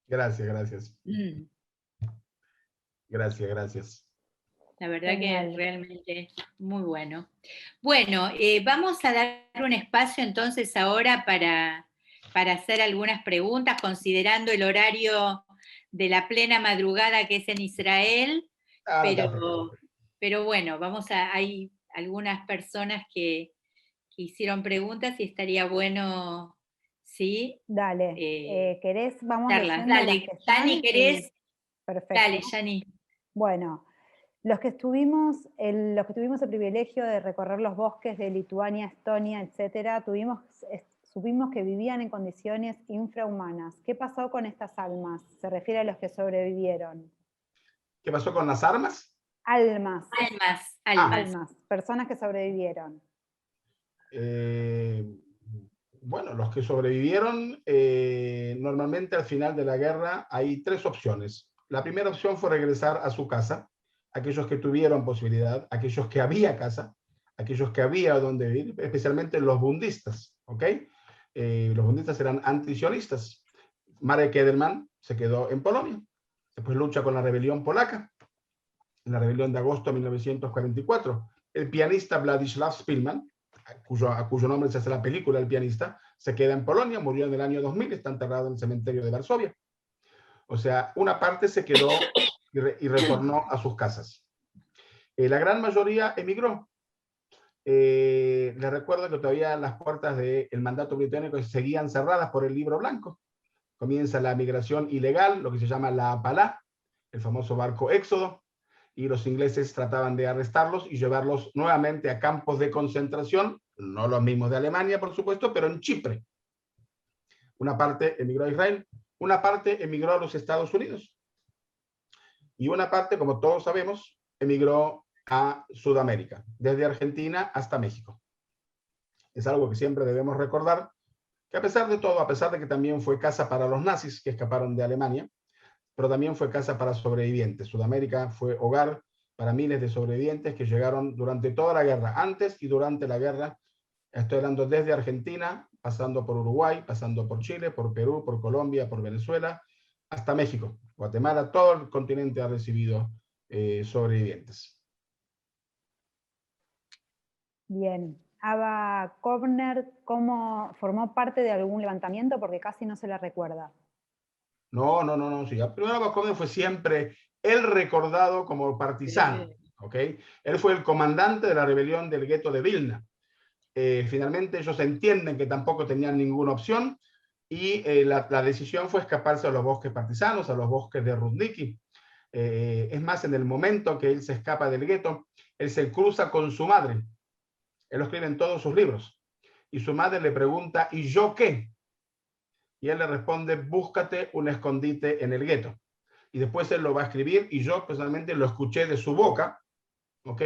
Gracias, gracias. Gracias, gracias. La verdad Genial. que realmente muy bueno. Bueno, vamos a dar un espacio entonces ahora para hacer algunas preguntas, considerando el horario de la plena madrugada que es en Israel, pero bueno, hay algunas personas que hicieron preguntas y estaría bueno, ¿sí? Dale, ¿querés? Vamos Darlas. leyendo las Dale, que están Jani, ¿querés? Perfecto. Dale, Jani. Bueno, los que tuvimos el privilegio de recorrer los bosques de Lituania, Estonia, etcétera, supimos que vivían en condiciones infrahumanas. ¿Qué pasó con estas almas? Se refiere a los que sobrevivieron. ¿Qué pasó con las armas? Almas. Almas. Personas que sobrevivieron. Bueno, los que sobrevivieron, normalmente al final de la guerra hay 3 opciones. La primera opción fue regresar a su casa, aquellos que tuvieron posibilidad, aquellos que había casa, aquellos que había donde vivir, especialmente los bundistas, ¿ok? Los bundistas eran antisionistas. Marek Edelman se quedó en Polonia, después lucha con la rebelión polaca, la rebelión de agosto de 1944. El pianista Władysław Szpilman, a cuyo nombre se hace la película El pianista, se queda en Polonia, murió en el año 2000, está enterrado en el cementerio de Varsovia. O sea, una parte se quedó y retornó a sus casas. La gran mayoría emigró. Les recuerdo que todavía las puertas del mandato británico seguían cerradas por el Libro Blanco. Comienza la migración ilegal, lo que se llama la Apalá, el famoso barco Éxodo, y los ingleses trataban de arrestarlos y llevarlos nuevamente a campos de concentración, no los mismos de Alemania, por supuesto, pero en Chipre. Una parte emigró a Israel, una parte emigró a los Estados Unidos, y una parte, como todos sabemos, emigró a Sudamérica, desde Argentina hasta México. Es algo que siempre debemos recordar, que a pesar de todo, a pesar de que también fue casa para los nazis que escaparon de Alemania, pero también fue casa para sobrevivientes. Sudamérica fue hogar para miles de sobrevivientes que llegaron durante toda la guerra, antes y durante la guerra. Estoy hablando desde Argentina, pasando por Uruguay, pasando por Chile, por Perú, por Colombia, por Venezuela, hasta México, Guatemala, todo el continente ha recibido sobrevivientes. Bien. Ava Kovner, ¿cómo formó parte de algún levantamiento? Porque casi no se la recuerda. No. Sí. Primero Ava Kovner fue siempre el recordado como partisano. ¿Okay? Él fue el comandante de la rebelión del gueto de Vilna. Finalmente ellos entienden que tampoco tenían ninguna opción y la decisión fue escaparse a los bosques partisanos, a los bosques de Rudniki. Es más, en el momento que él se escapa del gueto, él se cruza con su madre. Él lo escribe en todos sus libros. Y su madre le pregunta, ¿y yo qué? Y él le responde, búscate un escondite en el gueto. Y después él lo va a escribir y yo personalmente lo escuché de su boca. ¿Ok?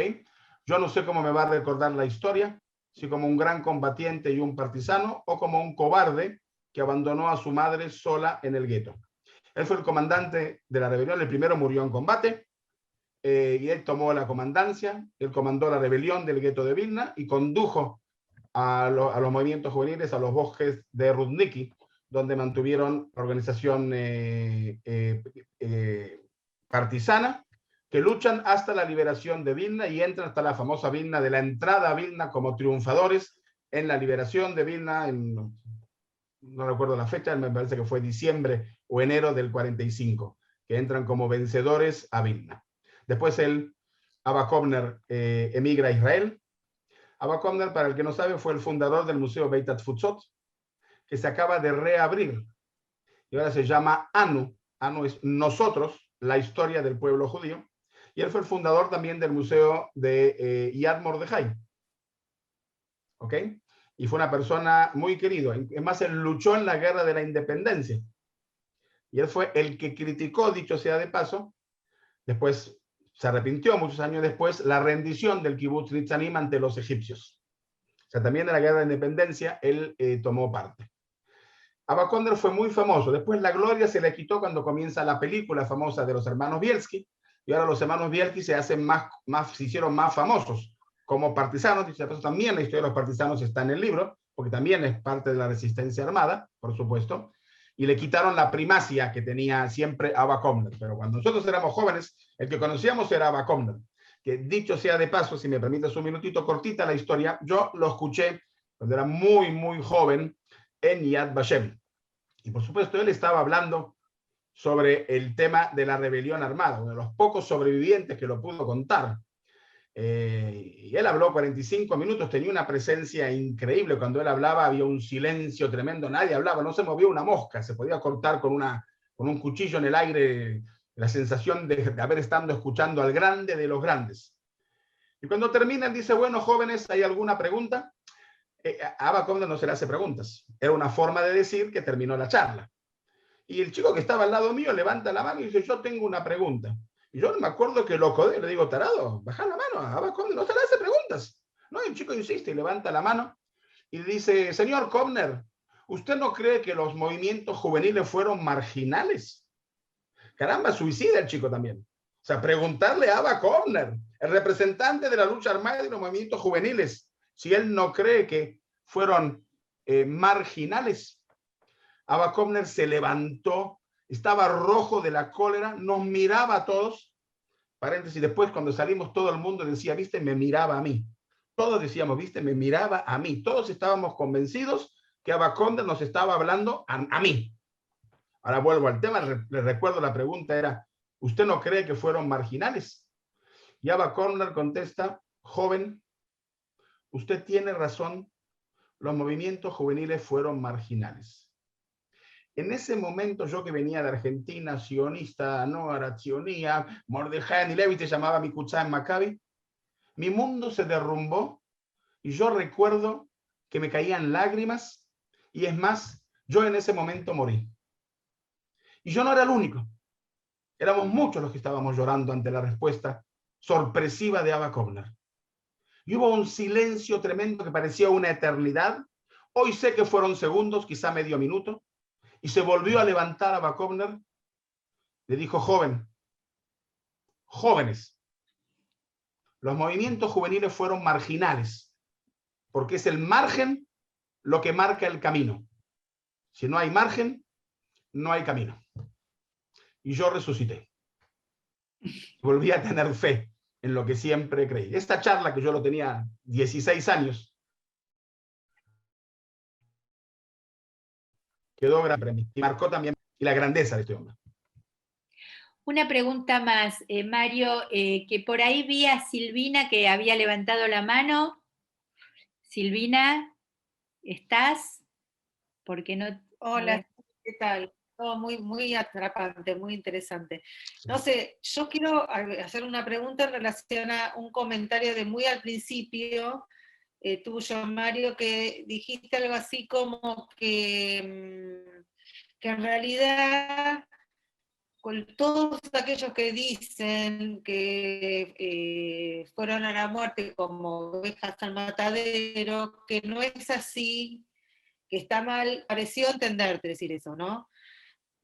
Yo no sé cómo me va a recordar la historia, si como un gran combatiente y un partisano o como un cobarde que abandonó a su madre sola en el gueto. Él fue el comandante de la rebelión, el primero murió en combate, y él tomó la comandancia, él comandó la rebelión del gueto de Vilna y condujo a los movimientos juveniles a los bosques de Rudniki, donde mantuvieron la organización partisana, que luchan hasta la liberación de Vilna y entran hasta la famosa Vilna, de la entrada a Vilna como triunfadores en la liberación de Vilna, no recuerdo la fecha, me parece que fue diciembre o enero del 45, que entran como vencedores a Vilna. Después Ava Kovner emigra a Israel. Ava Kovner, para el que no sabe, fue el fundador del Museo Beit HaTfutzot, que se acaba de reabrir y ahora se llama ANU. ANU es nosotros, la historia del pueblo judío. Y él fue el fundador también del Museo de Yad Mordejai. ¿Ok? Y fue una persona muy querido. Es más, él luchó en la guerra de la independencia. Y él fue el que criticó, dicho sea de paso, después se arrepintió muchos años después, la rendición del Kibbutz Nitzanim ante los egipcios. O sea, también en la guerra de independencia él tomó parte. Ava Kovner fue muy famoso. Después la gloria se le quitó cuando comienza la película famosa de los hermanos Bielski. Y ahora los hermanos Bielski se hicieron más famosos como partisanos. También la historia de los partisanos está en el libro, porque también es parte de la resistencia armada, por supuesto. Y le quitaron la primacia que tenía siempre Ava Kovner. Pero cuando nosotros éramos jóvenes, el que conocíamos era Ava Kovner, que dicho sea de paso, si me permites un minutito, cortita la historia, yo lo escuché cuando era muy, muy joven en Yad Vashem. Y por supuesto, él estaba hablando sobre el tema de la rebelión armada, uno de los pocos sobrevivientes que lo pudo contar. Y él habló 45 minutos, tenía una presencia increíble. Cuando él hablaba había un silencio tremendo, nadie hablaba, no se movía una mosca, se podía cortar con un cuchillo en el aire, la sensación de haber estado escuchando al grande de los grandes. Y cuando termina, dice, bueno, jóvenes, ¿hay alguna pregunta? A Abba Kovner no se le hace preguntas, era una forma de decir que terminó la charla. Y el chico que estaba al lado mío levanta la mano y dice, yo tengo una pregunta. Y yo no me acuerdo que lo codé, le digo, tarado, baja la mano, a Abba Kovner no se le hace preguntas. No, y el chico insiste y levanta la mano y dice, señor Kovner, ¿usted no cree que los movimientos juveniles fueron marginales? Caramba, suicida el chico también. O sea, preguntarle a Abba Kovner, el representante de la lucha armada y de los movimientos juveniles, si él no cree que fueron marginales. Abba Kovner se levantó, estaba rojo de la cólera, nos miraba a todos, paréntesis, después cuando salimos todo el mundo decía, viste, me miraba a mí. Todos decíamos, viste, me miraba a mí. Todos estábamos convencidos que Abba Kovner nos estaba hablando a mí. Ahora vuelvo al tema, les recuerdo la pregunta era, ¿usted no cree que fueron marginales? Y Abba Kovner contesta, joven, usted tiene razón, los movimientos juveniles fueron marginales. En ese momento, yo que venía de Argentina, sionista, no Aratzionía, Mordejai Levi te llamaba mi cuchá en Maccabi, mi mundo se derrumbó y yo recuerdo que me caían lágrimas y es más, yo en ese momento morí. Y yo no era el único. Éramos muchos los que estábamos llorando ante la respuesta sorpresiva de Abba Kovner. Y hubo un silencio tremendo que parecía una eternidad. Hoy sé que fueron segundos, quizá medio minuto. Y se volvió a levantar Abba Kovner. Le dijo, jóvenes, los movimientos juveniles fueron marginales, porque es el margen lo que marca el camino. Si no hay margen, no hay camino. Y yo resucité. Volví a tener fe en lo que siempre creí. Esta charla que yo lo tenía 16 años, quedó grande y marcó también la grandeza de este hombre. Una pregunta más, Mario, que por ahí vi a Silvina que había levantado la mano. Silvina, ¿estás? ¿Por qué no? Hola, ¿qué tal? Todo muy, muy atrapante, muy interesante. No sé, yo quiero hacer una pregunta en relación a un comentario de muy al principio tuyo, Mario, que dijiste algo así como que en realidad con todos aquellos que dicen que fueron a la muerte como ovejas al matadero, que no es así, que está mal, pareció entenderte decir eso, ¿no?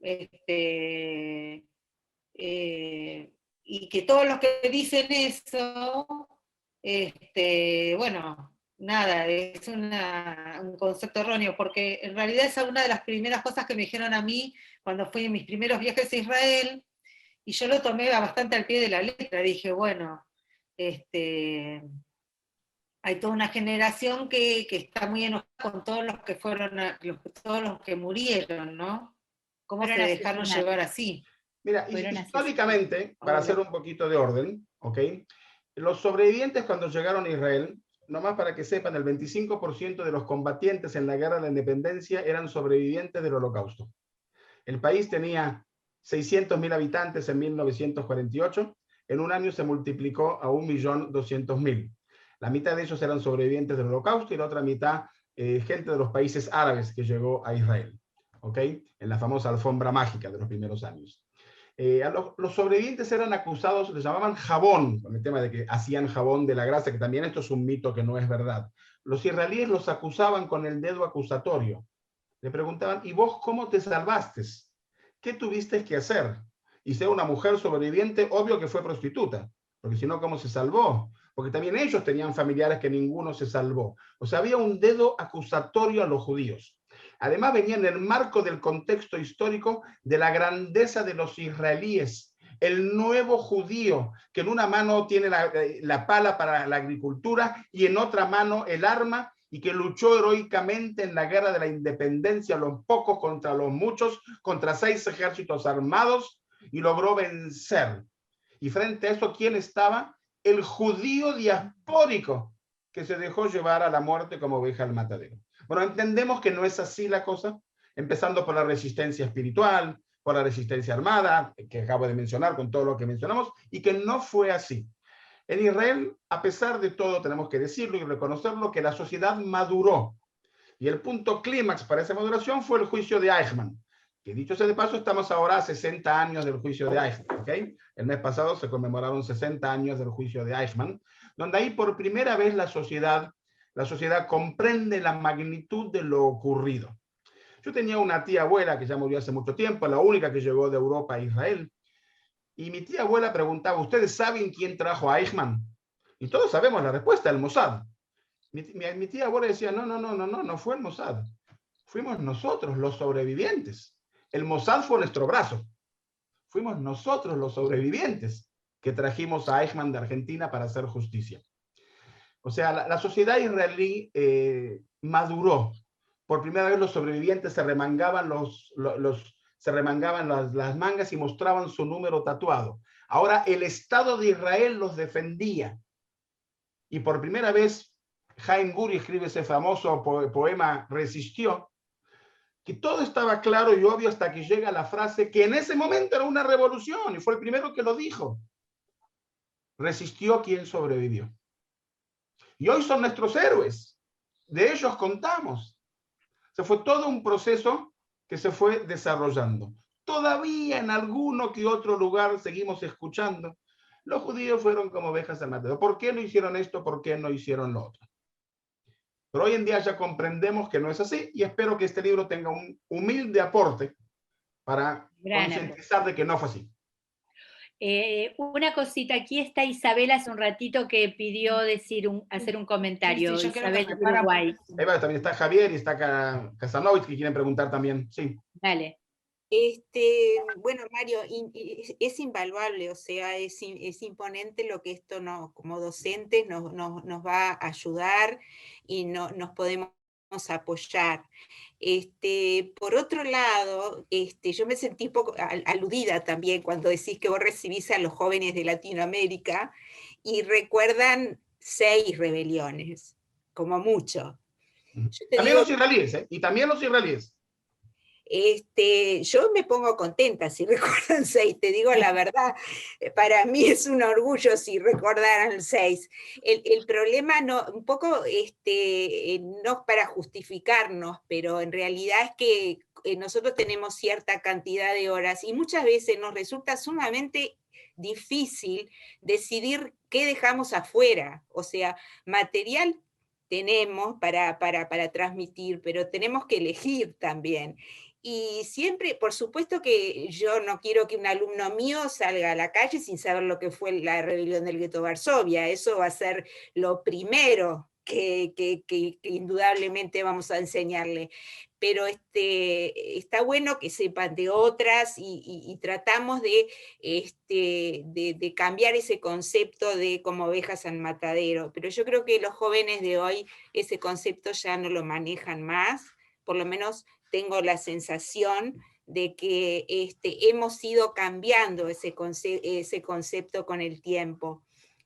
Y que todos los que dicen eso, bueno, nada, es un concepto erróneo, porque en realidad esa es una de las primeras cosas que me dijeron a mí cuando fui en mis primeros viajes a Israel, y yo lo tomé bastante al pie de la letra, dije, bueno, hay toda una generación que está muy enojada con todos los que fueron, todos los que murieron, ¿no? ¿Cómo se dejaron llevar así? Mira, históricamente, para hacer un poquito de orden, ¿ok? Los sobrevivientes cuando llegaron a Israel, nomás para que sepan, el 25% de los combatientes en la guerra de la independencia eran sobrevivientes del Holocausto. El país tenía 600.000 habitantes en 1948, en un año se multiplicó a 1.200.000. La mitad de ellos eran sobrevivientes del Holocausto y la otra mitad gente de los países árabes que llegó a Israel, ¿ok? En la famosa alfombra mágica de los primeros años. Los sobrevivientes eran acusados, les llamaban jabón, con el tema de que hacían jabón de la grasa, que también esto es un mito que no es verdad. Los israelíes los acusaban con el dedo acusatorio. Le preguntaban, ¿y vos cómo te salvaste? ¿Qué tuviste que hacer? Y sea una mujer sobreviviente, obvio que fue prostituta, porque si no, ¿cómo se salvó? Porque también ellos tenían familiares que ninguno se salvó. O sea, había un dedo acusatorio a los judíos. Además venía en el marco del contexto histórico de la grandeza de los israelíes el nuevo judío, que en una mano tiene la pala para la agricultura y en otra mano el arma, y que luchó heroicamente en la guerra de la independencia, los pocos contra los muchos, contra 6 ejércitos armados, y logró vencer. Y frente a eso, ¿quién estaba? El judío diaspórico, que se dejó llevar a la muerte como oveja al matadero. Bueno, entendemos que no es así la cosa, empezando por la resistencia espiritual, por la resistencia armada, que acabo de mencionar con todo lo que mencionamos, y que no fue así. En Israel, a pesar de todo, tenemos que decirlo y reconocerlo, que la sociedad maduró. Y el punto clímax para esa maduración fue el juicio de Eichmann. Que dicho sea de paso, estamos ahora a 60 años del juicio de Eichmann. ¿Okay? El mes pasado se conmemoraron 60 años del juicio de Eichmann, donde ahí por primera vez la sociedad comprende la magnitud de lo ocurrido. Yo tenía una tía abuela que ya murió hace mucho tiempo, la única que llegó de Europa a Israel, y mi tía abuela preguntaba, ¿ustedes saben quién trajo a Eichmann? Y todos sabemos la respuesta, el Mossad. Mi tía abuela decía, no fue el Mossad. Fuimos nosotros los sobrevivientes. El Mossad fue nuestro brazo. Fuimos nosotros los sobrevivientes que trajimos a Eichmann de Argentina para hacer justicia. O sea, la sociedad israelí maduró. Por primera vez los sobrevivientes se remangaban las mangas y mostraban su número tatuado. Ahora el Estado de Israel los defendía. Y por primera vez, Haim Guri escribe ese famoso poema Resistió, que todo estaba claro y obvio hasta que llega la frase que en ese momento era una revolución, y fue el primero que lo dijo. Resistió quien sobrevivió. Y hoy son nuestros héroes. De ellos contamos. Se fue todo un proceso que se fue desarrollando. Todavía en alguno que otro lugar seguimos escuchando, los judíos fueron como ovejas al matadero. ¿Por qué no hicieron esto? ¿Por qué no hicieron lo otro? Pero hoy en día ya comprendemos que no es así, y espero que este libro tenga un humilde aporte para concientizar de que no fue así. Una cosita, aquí está Isabel hace un ratito que pidió hacer un comentario. Sí, Isabel de Uruguay. Ahí va, también está Javier y está Casanovich que quieren preguntar también. Sí. Dale. Bueno, Mario, es invaluable, o sea, es imponente lo que esto como docentes nos va a ayudar y nos podemos apoyar. Por otro lado, yo me sentí un poco aludida también cuando decís que vos recibís a los jóvenes de Latinoamérica y recuerdan 6 rebeliones, como mucho. También los israelíes, ¿eh? Y también los israelíes. Yo me pongo contenta si recuerdan 6, te digo la verdad, para mí es un orgullo si recordaran 6. El problema un poco, no para justificarnos, pero en realidad es que nosotros tenemos cierta cantidad de horas y muchas veces nos resulta sumamente difícil decidir qué dejamos afuera, o sea, material tenemos para transmitir, pero tenemos que elegir también. Y siempre, por supuesto que yo no quiero que un alumno mío salga a la calle sin saber lo que fue la rebelión del gueto Varsovia. Eso va a ser lo primero que indudablemente vamos a enseñarle. Pero está bueno que sepan de otras y tratamos de cambiar ese concepto de como ovejas al matadero. Pero yo creo que los jóvenes de hoy ese concepto ya no lo manejan más, por lo menos tengo la sensación de que hemos ido cambiando ese concepto con el tiempo.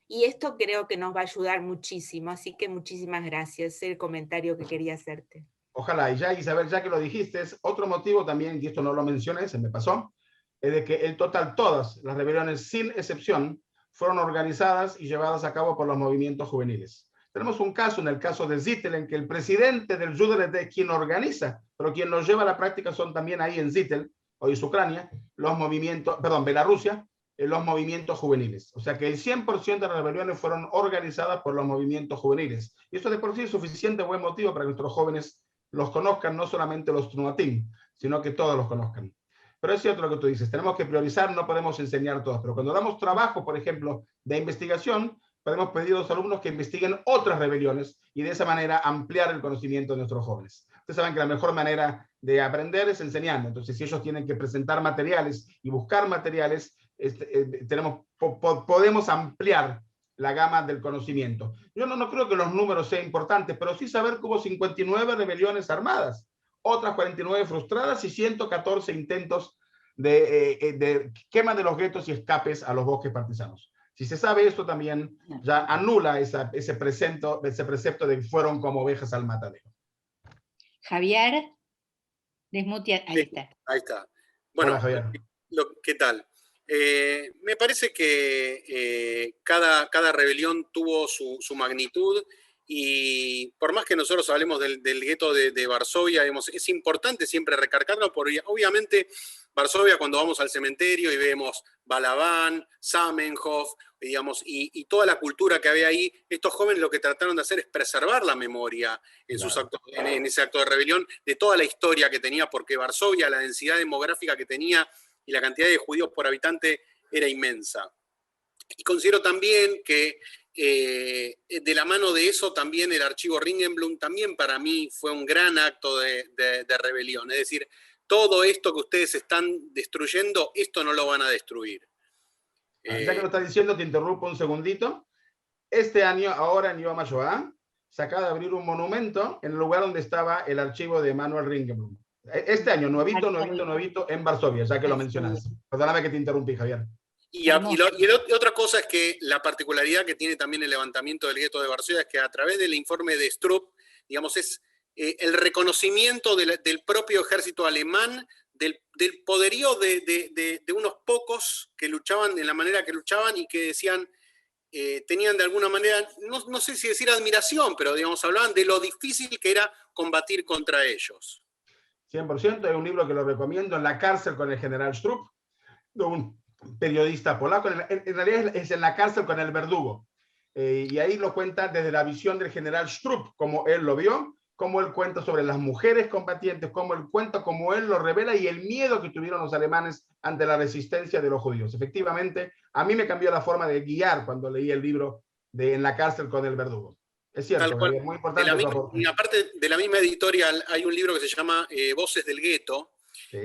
Y esto creo que nos va a ayudar muchísimo, así que muchísimas gracias, es el comentario que quería hacerte. Ojalá, y ya Isabel, ya que lo dijiste, es otro motivo también, y esto no lo mencioné, se me pasó, es de que el total, todas las rebeliones, sin excepción, fueron organizadas y llevadas a cabo por los movimientos juveniles. Tenemos un caso, en el caso de Zittel, en que el presidente del Yudelet es quien organiza, pero quien los lleva a la práctica son también ahí en Zittel, hoy es Ucrania, los movimientos, perdón, Bielorrusia, los movimientos juveniles. O sea que el 100% de las rebeliones fueron organizadas por los movimientos juveniles. Y esto de por sí es suficiente buen motivo para que nuestros jóvenes los conozcan, no solamente los Trunatim, sino que todos los conozcan. Pero es cierto lo que tú dices, tenemos que priorizar, no podemos enseñar todas, pero cuando damos trabajo, por ejemplo, de investigación, podemos pedir a los alumnos que investiguen otras rebeliones y de esa manera ampliar el conocimiento de nuestros jóvenes. Ustedes saben que la mejor manera de aprender es enseñando, entonces si ellos tienen que presentar materiales y buscar materiales, podemos ampliar la gama del conocimiento. Yo no creo que los números sean importantes, pero sí saber que hubo 59 rebeliones armadas, otras 49 frustradas y 114 intentos de quema de los guetos y escapes a los bosques partisanos. Si se sabe esto, también ya anula ese precepto de que fueron como ovejas al matadero. Javier, desmutea. Ahí está. Ahí está. Bueno, hola, Javier. ¿Qué tal? Me parece que cada rebelión tuvo su magnitud, y por más que nosotros hablemos del gueto de Varsovia, digamos, es importante siempre recargarlo, porque obviamente Varsovia, cuando vamos al cementerio y vemos Balaban, Zamenhof, digamos, y toda la cultura que había ahí, estos jóvenes lo que trataron de hacer es preservar la memoria en, sus actos, en ese acto de rebelión, de toda la historia que tenía, porque Varsovia, la densidad demográfica que tenía y la cantidad de judíos por habitante era inmensa. Y considero también que de la mano de eso también el archivo Ringelblum también para mí fue un gran acto de rebelión. Es decir, todo esto que ustedes están destruyendo, esto no lo van a destruir. Ya que lo estás diciendo, te interrumpo un segundito. Este año, ahora en Yom HaShoah, se acaba de abrir un monumento en el lugar donde estaba el archivo de Emanuel Ringelblum. Este año, nuevito, en Varsovia, ya que lo mencionas. Perdóname que te interrumpí, Javier. Y otra cosa es que la particularidad que tiene también el levantamiento del gueto de Varsovia es que a través del informe de Stroop, digamos, es el reconocimiento del propio ejército alemán, del poderío de unos pocos que luchaban de la manera que luchaban y que decían, tenían de alguna manera, no sé si decir admiración, pero digamos, hablaban de lo difícil que era combatir contra ellos. 100%, hay un libro que lo recomiendo, En la cárcel con el general Stroop, de un periodista polaco, en realidad es En la cárcel con el verdugo, y ahí lo cuenta desde la visión del general Stroop, como él lo vio, cómo él cuenta sobre las mujeres combatientes, cómo él cuenta, cómo él lo revela y el miedo que tuvieron los alemanes ante la resistencia de los judíos. Efectivamente, a mí me cambió la forma de guiar cuando leí el libro de En la cárcel con el verdugo. Es cierto, Javier, muy importante. Y aparte de la misma editorial hay un libro que se llama Voces del Gueto,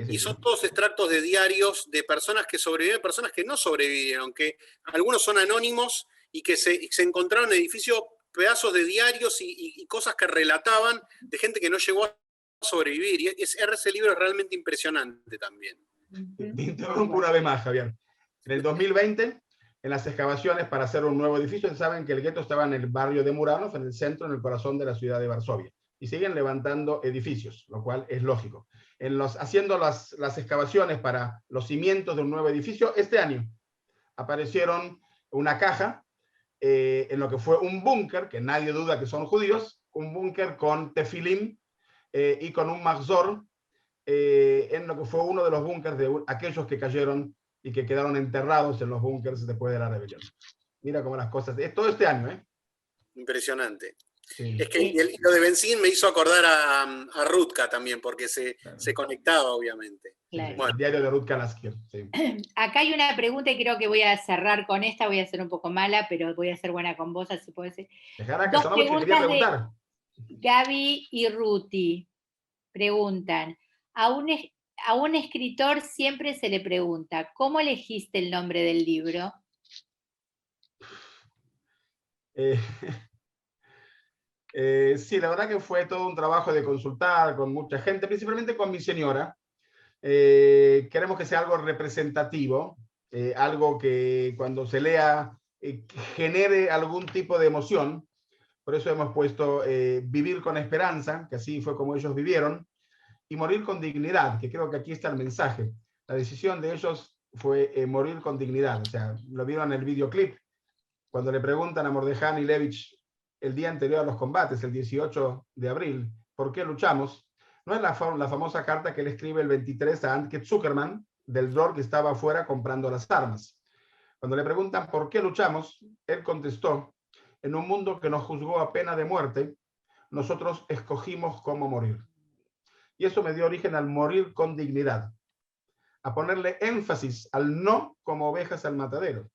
y son todos extractos de diarios de personas que sobrevivieron, personas que no sobrevivieron, que algunos son anónimos y que se encontraron en edificios, pedazos de diarios y cosas que relataban de gente que no llegó a sobrevivir. Y ese libro es realmente impresionante también. Te interrumpo una vez más, Javier. En el 2020, en las excavaciones para hacer un nuevo edificio, saben que el gueto estaba en el barrio de Muranov, en el centro, en el corazón de la ciudad de Varsovia. Y siguen levantando edificios, lo cual es lógico. Haciendo las excavaciones para los cimientos de un nuevo edificio, este año aparecieron una caja en lo que fue un búnker, que nadie duda que son judíos, un búnker con tefilim y con un mahzor, en lo que fue uno de los búnkers de aquellos que cayeron y que quedaron enterrados en los búnkers después de la rebelión. Mira cómo las cosas... Es todo este año, ¿eh? Impresionante. Sí. Es que lo de Benzín me hizo acordar a Rutka también, porque se conectaba, obviamente. Claro. Bueno. El diario de Rutka Lasker. Sí. Acá hay una pregunta y creo que voy a cerrar con esta, voy a ser un poco mala, pero voy a ser buena con vos, así puede ser. Dos preguntas de Gaby y Ruti. Preguntan, a un escritor siempre se le pregunta, ¿cómo elegiste el nombre del libro? Sí, la verdad que fue todo un trabajo de consultar con mucha gente, principalmente con mi señora. Queremos que sea algo representativo, algo que cuando se lea genere algún tipo de emoción. Por eso hemos puesto Vivir con Esperanza, que así fue como ellos vivieron, y Morir con Dignidad, que creo que aquí está el mensaje. La decisión de ellos fue morir con dignidad. O sea, lo vieron en el videoclip, cuando le preguntan a Mordechai Anilevich el día anterior a los combates, el 18 de abril, ¿por qué luchamos? No es la famosa carta que él escribe el 23 a Antke Zuckerman, del Dror que estaba afuera comprando las armas. Cuando le preguntan por qué luchamos, él contestó, en un mundo que nos juzgó a pena de muerte, nosotros escogimos cómo morir. Y eso me dio origen al morir con dignidad, a ponerle énfasis al no como ovejas al matadero.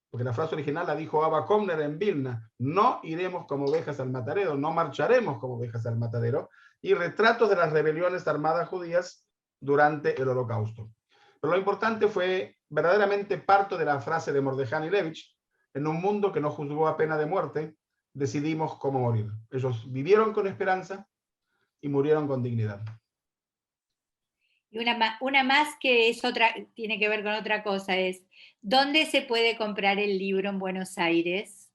Porque la frase original la dijo Abba Kovner en Vilna, no iremos como ovejas al matadero, no marcharemos como ovejas al matadero, y retratos de las rebeliones armadas judías durante el Holocausto. Pero lo importante fue, verdaderamente parto de la frase de Mordechai Levich: en un mundo que no juzgó a pena de muerte, decidimos cómo morir. Ellos vivieron con esperanza y murieron con dignidad. Y una más que es otra, tiene que ver con otra cosa, es ¿dónde se puede comprar el libro en Buenos Aires?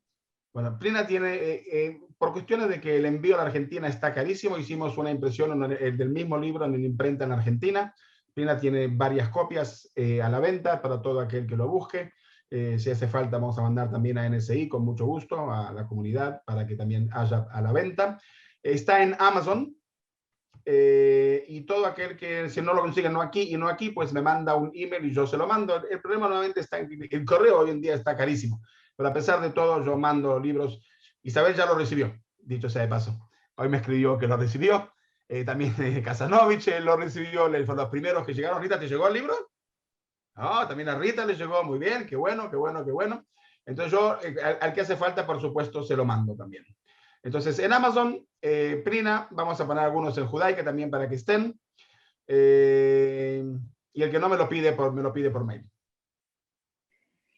Bueno, Prina tiene, por cuestiones de que el envío a la Argentina está carísimo, hicimos una impresión del mismo libro en una imprenta en Argentina. Prina tiene varias copias a la venta para todo aquel que lo busque. Si hace falta, vamos a mandar también a NSI con mucho gusto, a la comunidad, para que también haya a la venta. Está en Amazon. Y todo aquel que, si no lo consigue no aquí y no aquí, pues me manda un email y yo se lo mando. El problema nuevamente está en que el correo hoy en día está carísimo, pero a pesar de todo yo mando libros. Isabel ya lo recibió, dicho sea de paso. Hoy me escribió que lo recibió. También Casanovich lo recibió, fueron los primeros que llegaron. ¿Rita, te llegó el libro? No, también a Rita le llegó, muy bien, qué bueno, qué bueno, qué bueno. Entonces yo, al que hace falta, por supuesto, se lo mando también. Entonces, en Amazon, Prina, vamos a poner algunos en Judaica también para que estén. Y el que no me lo pide por mail.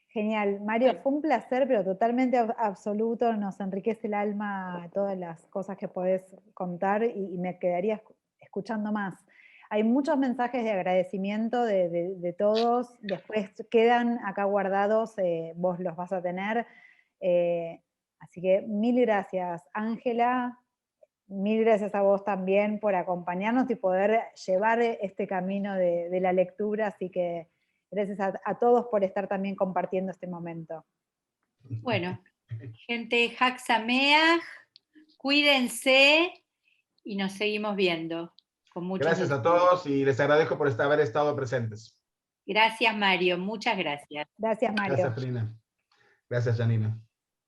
Genial. Mario, fue un placer, pero totalmente absoluto. Nos enriquece el alma todas las cosas que podés contar y me quedaría escuchando más. Hay muchos mensajes de agradecimiento de todos. Después quedan acá guardados, vos los vas a tener. Así que mil gracias, Ángela, mil gracias a vos también por acompañarnos y poder llevar este camino de la lectura, así que gracias a todos por estar también compartiendo este momento. Bueno, gente, Hag Sameach, cuídense y nos seguimos viendo. Con mucho Gracias gusto. a todos y les agradezco por haber estado presentes. Gracias, Mario, muchas gracias. Gracias, Mario. Gracias, Prina. Gracias, Janina.